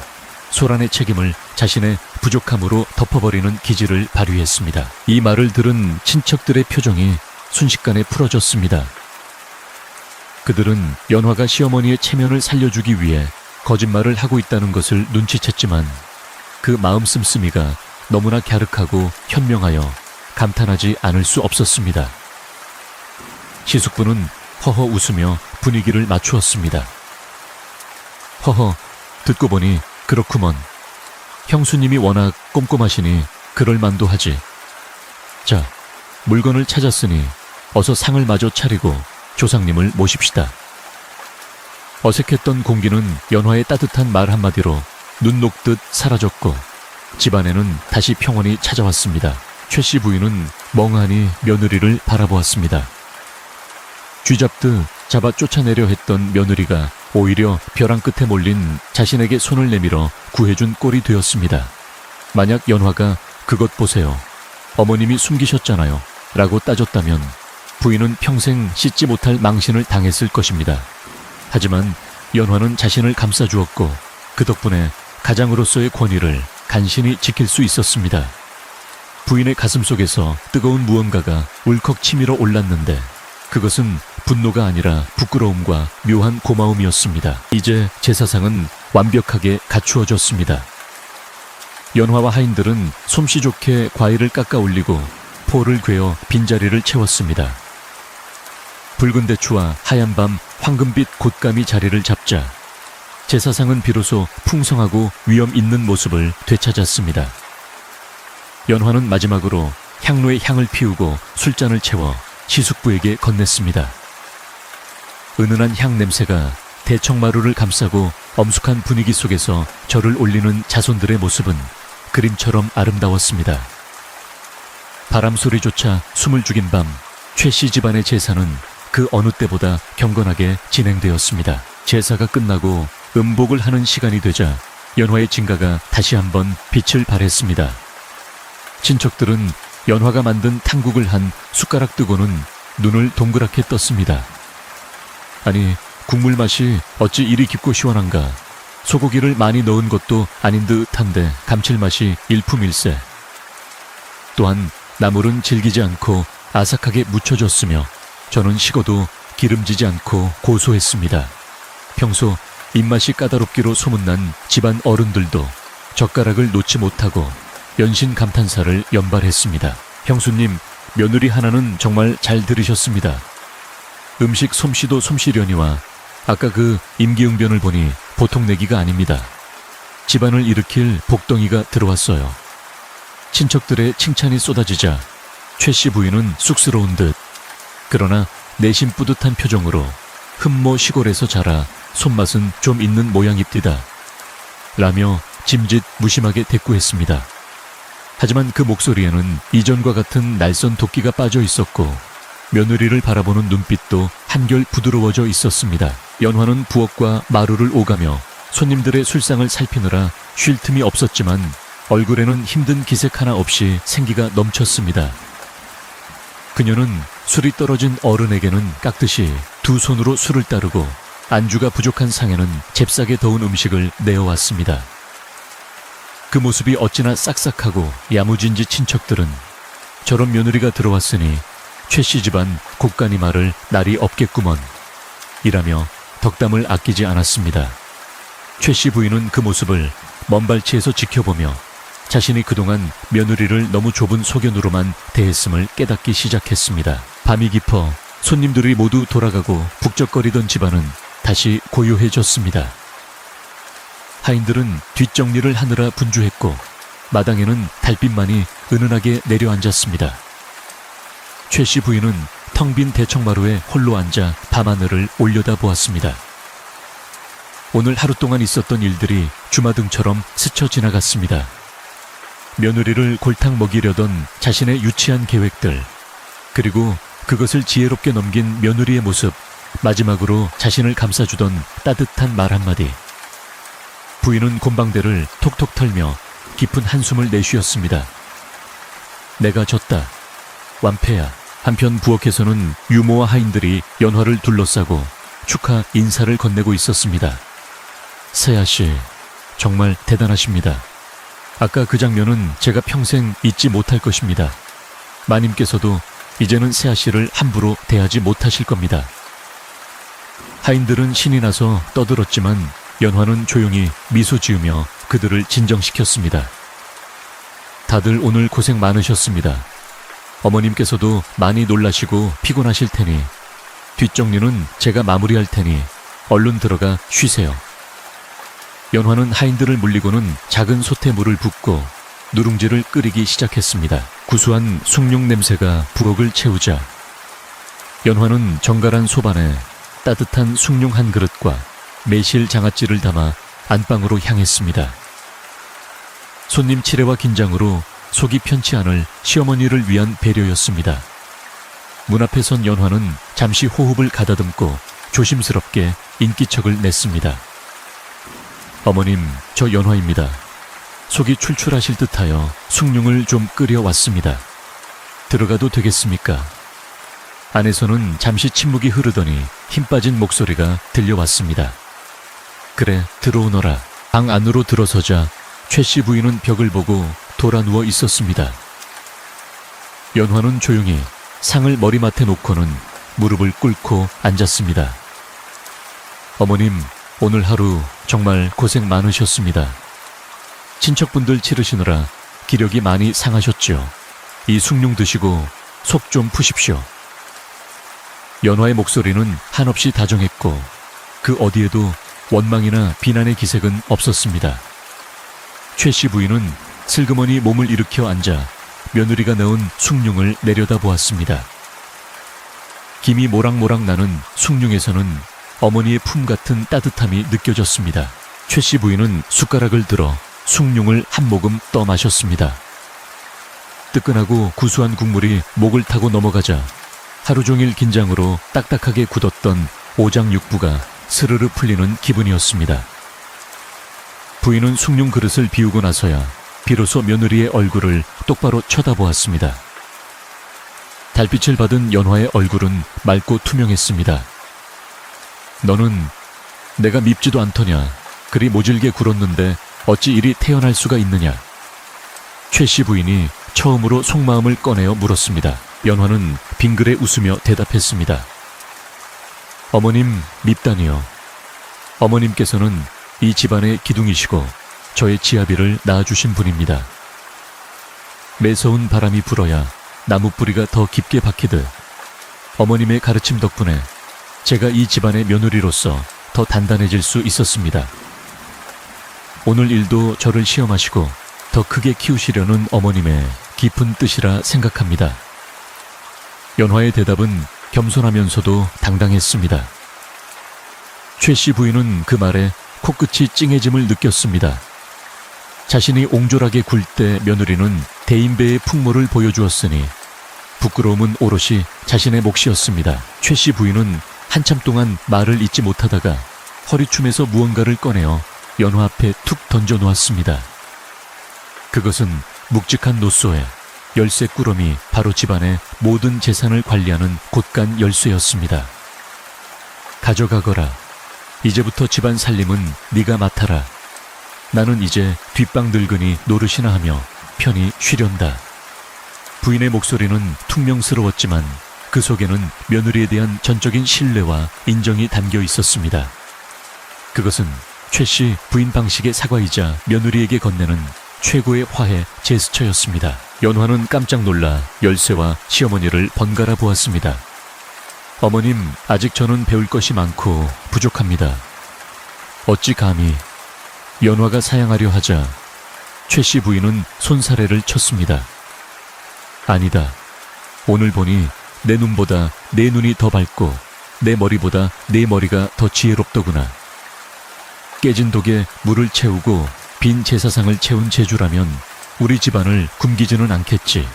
소란의 책임을 자신의 부족함으로 덮어버리는 기질을 발휘했습니다. 이 말을 들은 친척들의 표정이 순식간에 풀어졌습니다. 그들은 연화가 시어머니의 체면을 살려주기 위해 거짓말을 하고 있다는 것을 눈치챘지만 그 마음 씀씀이가 너무나 갸륵하고 현명하여 감탄하지 않을 수 없었습니다. 시숙부는 허허 웃으며 분위기를 맞추었습니다. 허허, 듣고 보니 그렇구먼. 형수님이 워낙 꼼꼼하시니 그럴 만도 하지. 자, 물건을 찾았으니 어서 상을 마저 차리고 조상님을 모십시다. 어색했던 공기는 연화의 따뜻한 말 한마디로 눈 녹듯 사라졌고 집안에는 다시 평온이 찾아왔습니다. 최씨 부인은 멍하니 며느리를 바라보았습니다. 쥐잡듯 잡아 쫓아내려 했던 며느리가 오히려 벼랑 끝에 몰린 자신에게 손을 내밀어 구해준 꼴이 되었습니다. 만약 연화가 그것 보세요. 어머님이 숨기셨잖아요. 라고 따졌다면 부인은 평생 씻지 못할 망신을 당했을 것입니다. 하지만 연화는 자신을 감싸주었고 그 덕분에 가장으로서의 권위를 간신히 지킬 수 있었습니다. 부인의 가슴속에서 뜨거운 무언가가 울컥 치밀어 올랐는데 그것은 분노가 아니라 부끄러움과 묘한 고마움이었습니다. 이제 제사상은 완벽하게 갖추어졌습니다. 연화와 하인들은 솜씨 좋게 과일을 깎아 올리고 포를 괴어 빈자리를 채웠습니다. 붉은 대추와 하얀 밤 황금빛 곶감이 자리를 잡자 제사상은 비로소 풍성하고 위엄 있는 모습을 되찾았습니다. 연화는 마지막으로 향로에 향을 피우고 술잔을 채워 시숙부에게 건넸습니다. 은은한 향 냄새가 대청마루를 감싸고 엄숙한 분위기 속에서 절을 올리는 자손들의 모습은 그림처럼 아름다웠습니다. 바람 소리조차 숨을 죽인 밤 최씨 집안의 제사는 그 어느 때보다 경건하게 진행되었습니다. 제사가 끝나고 음복을 하는 시간이 되자 연화의 진가가 다시 한번 빛을 발했습니다. 친척들은 연화가 만든 탕국을 한 숟가락 뜨고는 눈을 동그랗게 떴습니다. 아니, 국물 맛이 어찌 이리 깊고 시원한가. 소고기를 많이 넣은 것도 아닌 듯한데 감칠맛이 일품일세. 또한 나물은 질기지 않고 아삭하게 묻혀졌으며 저는 식어도 기름지지 않고 고소했습니다. 평소 입맛이 까다롭기로 소문난 집안 어른들도 젓가락을 놓지 못하고 연신 감탄사를 연발했습니다. 형수님, 며느리 하나는 정말 잘 들으셨습니다. 음식 솜씨도 솜씨려니와 아까 그 임기응변을 보니 보통 내기가 아닙니다. 집안을 일으킬 복덩이가 들어왔어요. 친척들의 칭찬이 쏟아지자 최씨 부인은 쑥스러운 듯 그러나 내심 뿌듯한 표정으로 흠모 시골에서 자라 손맛은 좀 있는 모양입디다 라며 짐짓 무심하게 대꾸했습니다. 하지만 그 목소리에는 이전과 같은 날선 도끼가 빠져 있었고 며느리를 바라보는 눈빛도 한결 부드러워져 있었습니다. 연화는 부엌과 마루를 오가며 손님들의 술상을 살피느라 쉴 틈이 없었지만 얼굴에는 힘든 기색 하나 없이 생기가 넘쳤습니다. 그녀는 술이 떨어진 어른에게는 깍듯이 두 손으로 술을 따르고 안주가 부족한 상에는 잽싸게 더운 음식을 내어왔습니다. 그 모습이 어찌나 싹싹하고 야무진지 친척들은 저런 며느리가 들어왔으니 최씨 집안 곡간이 말을 날이 없겠구먼 이라며 덕담을 아끼지 않았습니다. 최씨 부인은 그 모습을 먼발치에서 지켜보며 자신이 그동안 며느리를 너무 좁은 소견으로만 대했음을 깨닫기 시작했습니다. 밤이 깊어 손님들이 모두 돌아가고 북적거리던 집안은 다시 고요해졌습니다. 하인들은 뒷정리를 하느라 분주했고 마당에는 달빛만이 은은하게 내려앉았습니다. 최씨 부인은 텅 빈 대청마루에 홀로 앉아 밤하늘을 올려다보았습니다. 오늘 하루 동안 있었던 일들이 주마등처럼 스쳐 지나갔습니다. 며느리를 골탕 먹이려던 자신의 유치한 계획들, 그리고 그것을 지혜롭게 넘긴 며느리의 모습, 마지막으로 자신을 감싸주던 따뜻한 말 한마디. 부인은 곰방대를 톡톡 털며 깊은 한숨을 내쉬었습니다. 내가 졌다. 완패야. 한편 부엌에서는 유모와 하인들이 연화를 둘러싸고 축하 인사를 건네고 있었습니다. 세아씨, 정말 대단하십니다. 아까 그 장면은 제가 평생 잊지 못할 것입니다. 마님께서도 이제는 세아씨를 함부로 대하지 못하실 겁니다. 하인들은 신이 나서 떠들었지만 연화는 조용히 미소 지으며 그들을 진정시켰습니다. 다들 오늘 고생 많으셨습니다. 어머님께서도 많이 놀라시고 피곤하실 테니 뒷정리는 제가 마무리할 테니 얼른 들어가 쉬세요. 연화는 하인들을 물리고는 작은 솥에 물을 붓고 누룽지를 끓이기 시작했습니다. 구수한 숭늉 냄새가 부엌을 채우자 연화는 정갈한 소반에 따뜻한 숭늉 한 그릇과 매실 장아찌를 담아 안방으로 향했습니다. 손님 치레와 긴장으로 속이 편치 않을 시어머니를 위한 배려였습니다. 문 앞에 선 연화는 잠시 호흡을 가다듬고 조심스럽게 인기척을 냈습니다. 어머님, 저 연화입니다. 속이 출출하실 듯하여 숭늉을 좀 끓여왔습니다. 들어가도 되겠습니까? 안에서는 잠시 침묵이 흐르더니 힘 빠진 목소리가 들려왔습니다. 그래, 들어오너라. 방 안으로 들어서자 최씨 부인은 벽을 보고 돌아 누워 있었습니다. 연화는 조용히 상을 머리맡에 놓고는 무릎을 꿇고 앉았습니다. 어머님, 오늘 하루 정말 고생 많으셨습니다. 친척분들 치르시느라 기력이 많이 상하셨죠. 이 숭늉 드시고 속 좀 푸십시오. 연화의 목소리는 한없이 다정했고 그 어디에도 원망이나 비난의 기색은 없었습니다. 최씨 부인은 슬그머니 몸을 일으켜 앉아 며느리가 넣은 숭늉을 내려다보았습니다. 김이 모락모락 나는 숭늉에서는 어머니의 품 같은 따뜻함이 느껴졌습니다. 최씨 부인은 숟가락을 들어 숭늉을 한 모금 떠 마셨습니다. 뜨끈하고 구수한 국물이 목을 타고 넘어가자 하루 종일 긴장으로 딱딱하게 굳었던 오장육부가 스르르 풀리는 기분이었습니다. 부인은 숭늉 그릇을 비우고 나서야 비로소 며느리의 얼굴을 똑바로 쳐다보았습니다. 달빛을 받은 연화의 얼굴은 맑고 투명했습니다. 너는 내가 밉지도 않더냐. 그리 모질게 굴었는데 어찌 이리 태어날 수가 있느냐. 최씨 부인이 처음으로 속마음을 꺼내어 물었습니다. 연화는 빙그레 웃으며 대답했습니다. 어머님, 밉다니요. 어머님께서는 이 집안의 기둥이시고 저의 지아비를 낳아주신 분입니다. 매서운 바람이 불어야 나무뿌리가 더 깊게 박히듯 어머님의 가르침 덕분에 제가 이 집안의 며느리로서 더 단단해질 수 있었습니다. 오늘 일도 저를 시험하시고 더 크게 키우시려는 어머님의 깊은 뜻이라 생각합니다. 연화의 대답은 겸손하면서도 당당했습니다. 최씨 부인은 그 말에 코끝이 찡해짐을 느꼈습니다. 자신이 옹졸하게 굴 때 며느리는 대인배의 풍모를 보여주었으니 부끄러움은 오롯이 자신의 몫이었습니다. 최씨 부인은 한참 동안 말을 잇지 못하다가 허리춤에서 무언가를 꺼내어 연화 앞에 툭 던져놓았습니다. 그것은 묵직한 노쏘에 열쇠 꾸러미, 바로 집안의 모든 재산을 관리하는 곳간 열쇠였습니다. 가져가거라. 이제부터 집안 살림은 네가 맡아라. 나는 이제 뒷방 늙은이 노릇이나 하며 편히 쉬련다. 부인의 목소리는 퉁명스러웠지만 그 속에는 며느리에 대한 전적인 신뢰와 인정이 담겨 있었습니다. 그것은 최씨 부인 방식의 사과이자 며느리에게 건네는 최고의 화해 제스처였습니다. 연화는 깜짝 놀라 열쇠와 시어머니를 번갈아 보았습니다. 어머님, 아직 저는 배울 것이 많고 부족합니다. 어찌 감히. 연화가 사양하려 하자 최씨 부인은 손사래를 쳤습니다. 아니다. 오늘 보니 내 눈보다 내 눈이 더 밝고 내 머리보다 내 머리가 더 지혜롭더구나. 깨진 독에 물을 채우고 빈 제사상을 채운 제주라면 우리 집안을 굶기지는 않겠지.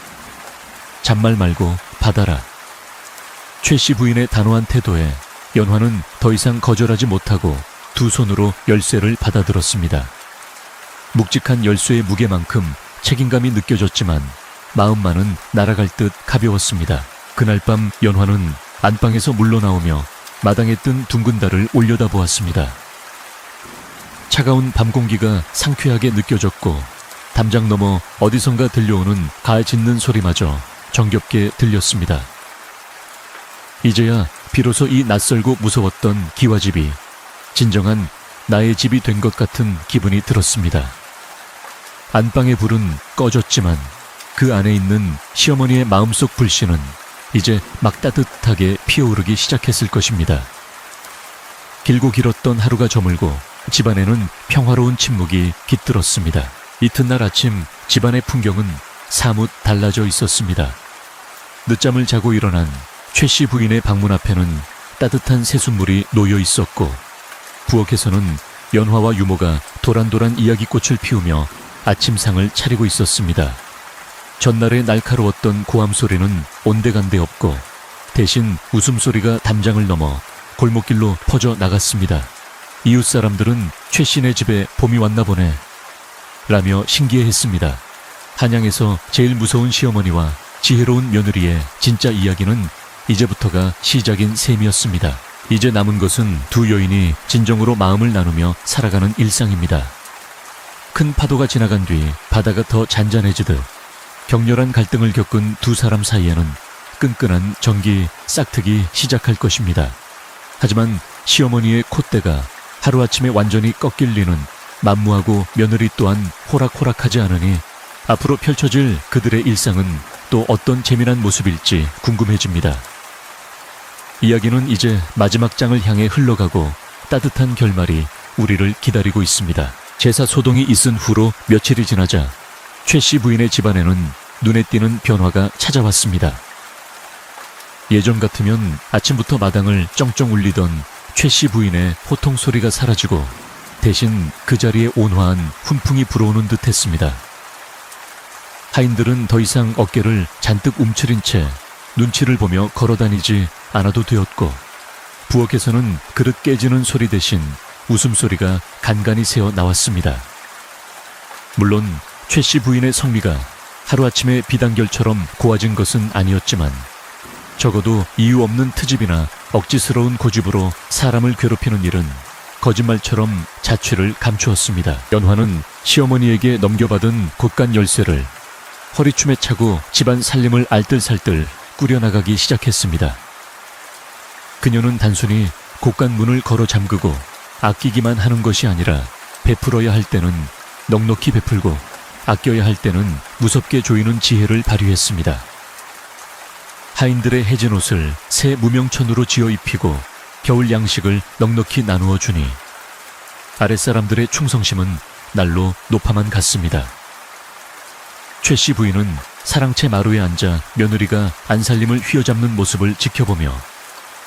잔말 말고 받아라. 최씨 부인의 단호한 태도에 연화는 더 이상 거절하지 못하고 두 손으로 열쇠를 받아들었습니다. 묵직한 열쇠의 무게만큼 책임감이 느껴졌지만 마음만은 날아갈 듯 가벼웠습니다. 그날 밤 연화는 안방에서 물러나오며 마당에 뜬 둥근 달을 올려다보았습니다. 차가운 밤 공기가 상쾌하게 느껴졌고 담장 너머 어디선가 들려오는 가 짖는 소리마저 정겹게 들렸습니다. 이제야 비로소 이 낯설고 무서웠던 기와집이 진정한 나의 집이 된 것 같은 기분이 들었습니다. 안방의 불은 꺼졌지만 그 안에 있는 시어머니의 마음속 불씨는 이제 막 따뜻하게 피어오르기 시작했을 것입니다. 길고 길었던 하루가 저물고 집안에는 평화로운 침묵이 깃들었습니다. 이튿날 아침 집안의 풍경은 사뭇 달라져 있었습니다. 늦잠을 자고 일어난 최 씨 부인의 방문 앞에는 따뜻한 새순물이 놓여 있었고 부엌에서는 연화와 유모가 도란도란 이야기꽃을 피우며 아침상을 차리고 있었습니다. 전날의 날카로웠던 고함 소리는 온데간데 없고 대신 웃음소리가 담장을 넘어 골목길로 퍼져 나갔습니다. 이웃 사람들은 최 씨네 집에 봄이 왔나 보네 라며 신기해했습니다. 한양에서 제일 무서운 시어머니와 지혜로운 며느리의 진짜 이야기는 이제부터가 시작인 셈이었습니다. 이제 남은 것은 두 여인이 진정으로 마음을 나누며 살아가는 일상입니다. 큰 파도가 지나간 뒤 바다가 더 잔잔해지듯 격렬한 갈등을 겪은 두 사람 사이에는 끈끈한 정기 싹트기 시작할 것입니다. 하지만 시어머니의 콧대가 하루아침에 완전히 꺾일 리는 만무하고 며느리 또한 호락호락하지 않으니 앞으로 펼쳐질 그들의 일상은 또 어떤 재미난 모습일지 궁금해집니다. 이야기는 이제 마지막 장을 향해 흘러가고 따뜻한 결말이 우리를 기다리고 있습니다. 제사 소동이 있은 후로 며칠이 지나자 최 씨 부인의 집안에는 눈에 띄는 변화가 찾아왔습니다. 예전 같으면 아침부터 마당을 쩡쩡 울리던 최 씨 부인의 호통 소리가 사라지고 대신 그 자리에 온화한 훈풍이 불어오는 듯 했습니다. 하인들은 더 이상 어깨를 잔뜩 움츠린 채 눈치를 보며 걸어다니지 않아도 되었고 부엌에서는 그릇 깨지는 소리 대신 웃음소리가 간간히 새어 나왔습니다. 물론 최 씨 부인의 성미가 하루아침에 비단결처럼 고와진 것은 아니었지만 적어도 이유 없는 트집이나 억지스러운 고집으로 사람을 괴롭히는 일은 거짓말처럼 자취를 감추었습니다. 연화는 시어머니에게 넘겨받은 곳간 열쇠를 허리춤에 차고 집안 살림을 알뜰살뜰 꾸려나가기 시작했습니다. 그녀는 단순히 곳간 문을 걸어 잠그고 아끼기만 하는 것이 아니라 베풀어야 할 때는 넉넉히 베풀고 아껴야 할 때는 무섭게 조이는 지혜를 발휘했습니다. 하인들의 해진 옷을 새 무명천으로 지어 입히고 겨울 양식을 넉넉히 나누어 주니 아랫사람들의 충성심은 날로 높아만 갔습니다. 최 씨 부인은 사랑채 마루에 앉아 며느리가 안살림을 휘어잡는 모습을 지켜보며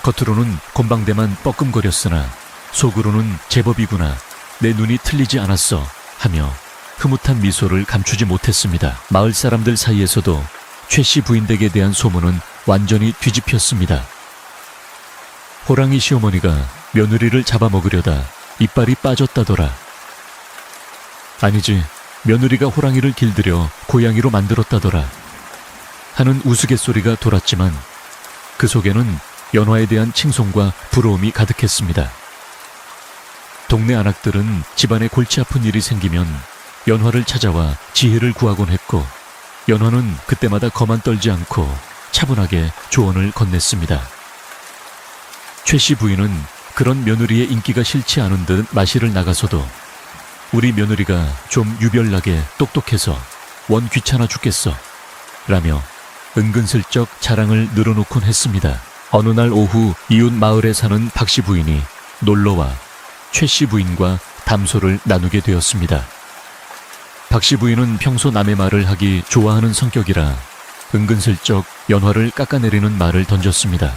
겉으로는 곤방대만 뻐끔거렸으나 속으로는 제법이구나, 내 눈이 틀리지 않았어 하며 흐뭇한 미소를 감추지 못했습니다. 마을 사람들 사이에서도 최 씨 부인 댁에 대한 소문은 완전히 뒤집혔습니다. 호랑이 시어머니가 며느리를 잡아먹으려다 이빨이 빠졌다더라. 아니지, 며느리가 호랑이를 길들여 고양이로 만들었다더라 하는 우스갯소리가 돌았지만 그 속에는 연화에 대한 칭송과 부러움이 가득했습니다. 동네 안악들은 집안에 골치 아픈 일이 생기면 연화를 찾아와 지혜를 구하곤 했고 연화는 그때마다 거만 떨지 않고 차분하게 조언을 건넸습니다. 최 씨 부인은 그런 며느리의 인기가 싫지 않은 듯 마실을 나가서도 우리 며느리가 좀 유별나게 똑똑해서 원 귀찮아 죽겠어 라며 은근슬쩍 자랑을 늘어놓곤 했습니다. 어느 날 오후 이웃 마을에 사는 박 씨 부인이 놀러와 최 씨 부인과 담소를 나누게 되었습니다. 박 씨 부인은 평소 남의 말을 하기 좋아하는 성격이라 은근슬쩍 연화를 깎아내리는 말을 던졌습니다.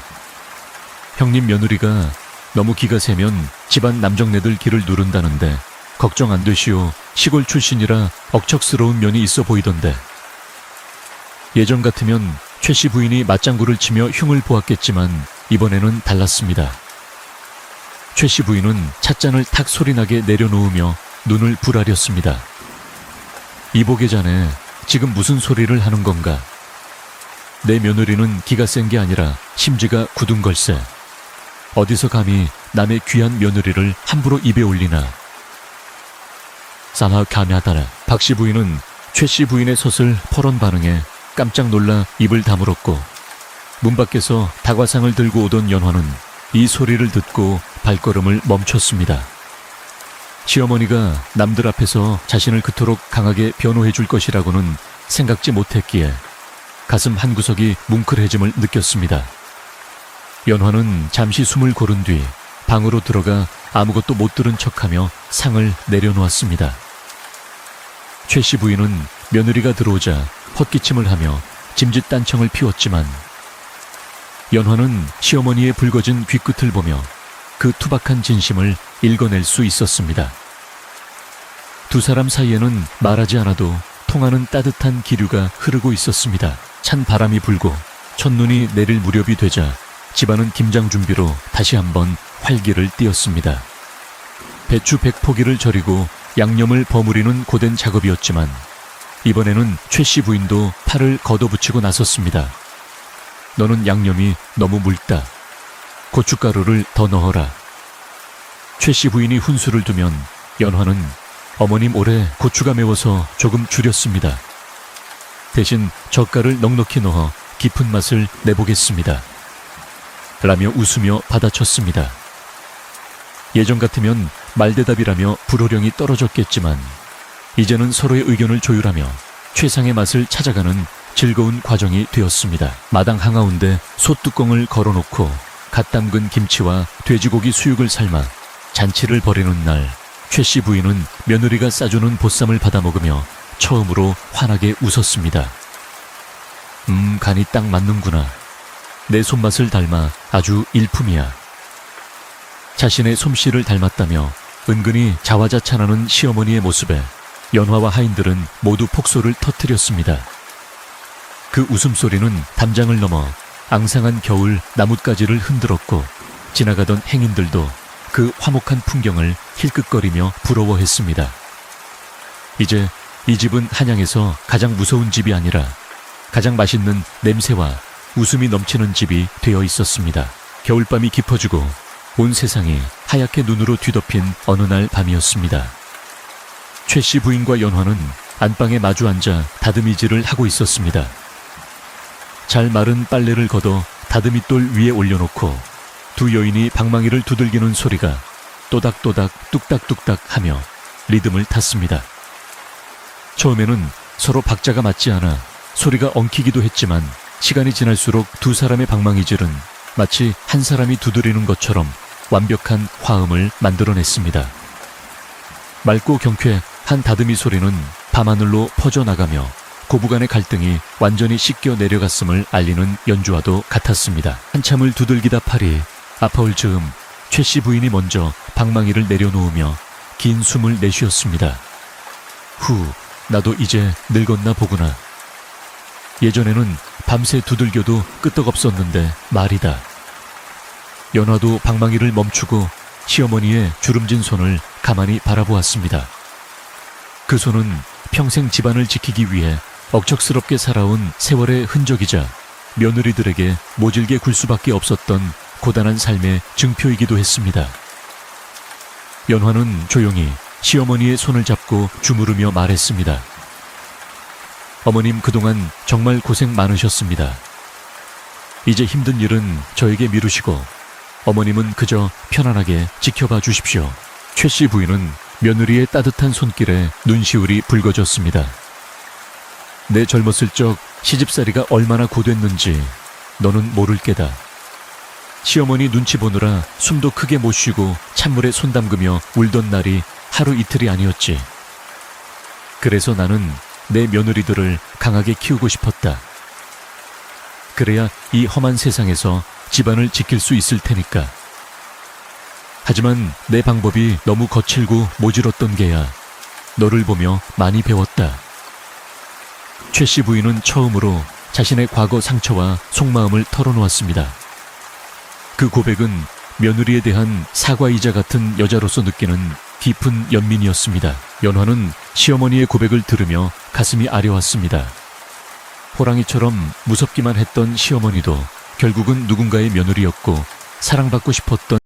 형님 며느리가 너무 기가 세면 집안 남정네들 길을 누른다는데 걱정 안 되시오. 시골 출신이라 억척스러운 면이 있어 보이던데. 예전 같으면 최 씨 부인이 맞장구를 치며 흉을 보았겠지만 이번에는 달랐습니다. 최 씨 부인은 찻잔을 탁 소리나게 내려놓으며 눈을 부라렸습니다. 이보게 자네, 지금 무슨 소리를 하는 건가? 내 며느리는 기가 센 게 아니라 심지가 굳은 걸세. 어디서 감히 남의 귀한 며느리를 함부로 입에 올리나. 싸마 감야다라. 박씨 부인은 최씨 부인의 솥을 퍼런 반응에 깜짝 놀라 입을 다물었고, 문 밖에서 다과상을 들고 오던 연화는 이 소리를 듣고 발걸음을 멈췄습니다. 시어머니가 남들 앞에서 자신을 그토록 강하게 변호해 줄 것이라고는 생각지 못했기에 가슴 한구석이 뭉클해짐을 느꼈습니다. 연화는 잠시 숨을 고른 뒤 방으로 들어가 아무것도 못 들은 척하며 상을 내려놓았습니다. 최씨 부인은 며느리가 들어오자 헛기침을 하며 짐짓 딴청을 피웠지만 연화는 시어머니의 붉어진 귀끝을 보며 그 투박한 진심을 읽어낼 수 있었습니다. 두 사람 사이에는 말하지 않아도 통하는 따뜻한 기류가 흐르고 있었습니다. 찬 바람이 불고 첫눈이 내릴 무렵이 되자 집안은 김장 준비로 다시 한번 활기를 띠었습니다. 배추 100포기를 절이고 양념을 버무리는 고된 작업이었지만 이번에는 최씨 부인도 팔을 걷어붙이고 나섰습니다. 너는 양념이 너무 묽다. 고춧가루를 더 넣어라. 최씨 부인이 훈수를 두면 연화는 어머님 올해 고추가 매워서 조금 줄였습니다. 대신 젓갈을 넉넉히 넣어 깊은 맛을 내보겠습니다. 라며 웃으며 받아쳤습니다. 예전 같으면 말대답이라며 불호령이 떨어졌겠지만 이제는 서로의 의견을 조율하며 최상의 맛을 찾아가는 즐거운 과정이 되었습니다. 마당 한가운데 솥뚜껑을 걸어놓고 갓 담근 김치와 돼지고기 수육을 삶아 잔치를 벌이는 날, 최씨 부인은 며느리가 싸주는 보쌈을 받아 먹으며 처음으로 환하게 웃었습니다. 간이 딱 맞는구나. 내 손맛을 닮아 아주 일품이야. 자신의 솜씨를 닮았다며 은근히 자화자찬하는 시어머니의 모습에 연화와 하인들은 모두 폭소를 터뜨렸습니다. 그 웃음소리는 담장을 넘어 앙상한 겨울 나뭇가지를 흔들었고 지나가던 행인들도 그 화목한 풍경을 힐끗거리며 부러워했습니다. 이제 이 집은 한양에서 가장 무서운 집이 아니라 가장 맛있는 냄새와 웃음이 넘치는 집이 되어 있었습니다. 겨울밤이 깊어지고 온 세상이 하얗게 눈으로 뒤덮인 어느 날 밤이었습니다. 최씨 부인과 연화는 안방에 마주 앉아 다듬이질을 하고 있었습니다. 잘 마른 빨래를 걷어 다듬이돌 위에 올려놓고 두 여인이 방망이를 두들기는 소리가 또닥또닥 뚝딱뚝딱 하며 리듬을 탔습니다. 처음에는 서로 박자가 맞지 않아 소리가 엉키기도 했지만 시간이 지날수록 두 사람의 방망이질은 마치 한 사람이 두드리는 것처럼 완벽한 화음을 만들어냈습니다. 맑고 경쾌한 다듬이 소리는 밤하늘로 퍼져나가며 고부간의 갈등이 완전히 씻겨 내려갔음을 알리는 연주와도 같았습니다. 한참을 두들기다 팔이 아파올 즈음 최씨 부인이 먼저 방망이를 내려놓으며 긴 숨을 내쉬었습니다. 후, 나도 이제 늙었나 보구나. 예전에는 밤새 두들겨도 끄떡없었는데 말이다. 연화도 방망이를 멈추고 시어머니의 주름진 손을 가만히 바라보았습니다. 그 손은 평생 집안을 지키기 위해 억척스럽게 살아온 세월의 흔적이자 며느리들에게 모질게 굴 수밖에 없었던 고단한 삶의 증표이기도 했습니다. 연화는 조용히 시어머니의 손을 잡고 주무르며 말했습니다. 어머님 그동안 정말 고생 많으셨습니다. 이제 힘든 일은 저에게 미루시고 어머님은 그저 편안하게 지켜봐 주십시오. 최씨 부인은 며느리의 따뜻한 손길에 눈시울이 붉어졌습니다. 내 젊었을 적 시집살이가 얼마나 고됐는지 너는 모를 게다. 시어머니 눈치 보느라 숨도 크게 못 쉬고 찬물에 손 담그며 울던 날이 하루 이틀이 아니었지. 그래서 나는 내 며느리들을 강하게 키우고 싶었다. 그래야 이 험한 세상에서 집안을 지킬 수 있을 테니까. 하지만 내 방법이 너무 거칠고 모질었던 게야 너를 보며 많이 배웠다. 최씨 부인은 처음으로 자신의 과거 상처와 속마음을 털어놓았습니다. 그 고백은 며느리에 대한 사과이자 같은 여자로서 느끼는 깊은 연민이었습니다. 연화는 시어머니의 고백을 들으며 가슴이 아려왔습니다. 호랑이처럼 무섭기만 했던 시어머니도 결국은 누군가의 며느리였고 사랑받고 싶었던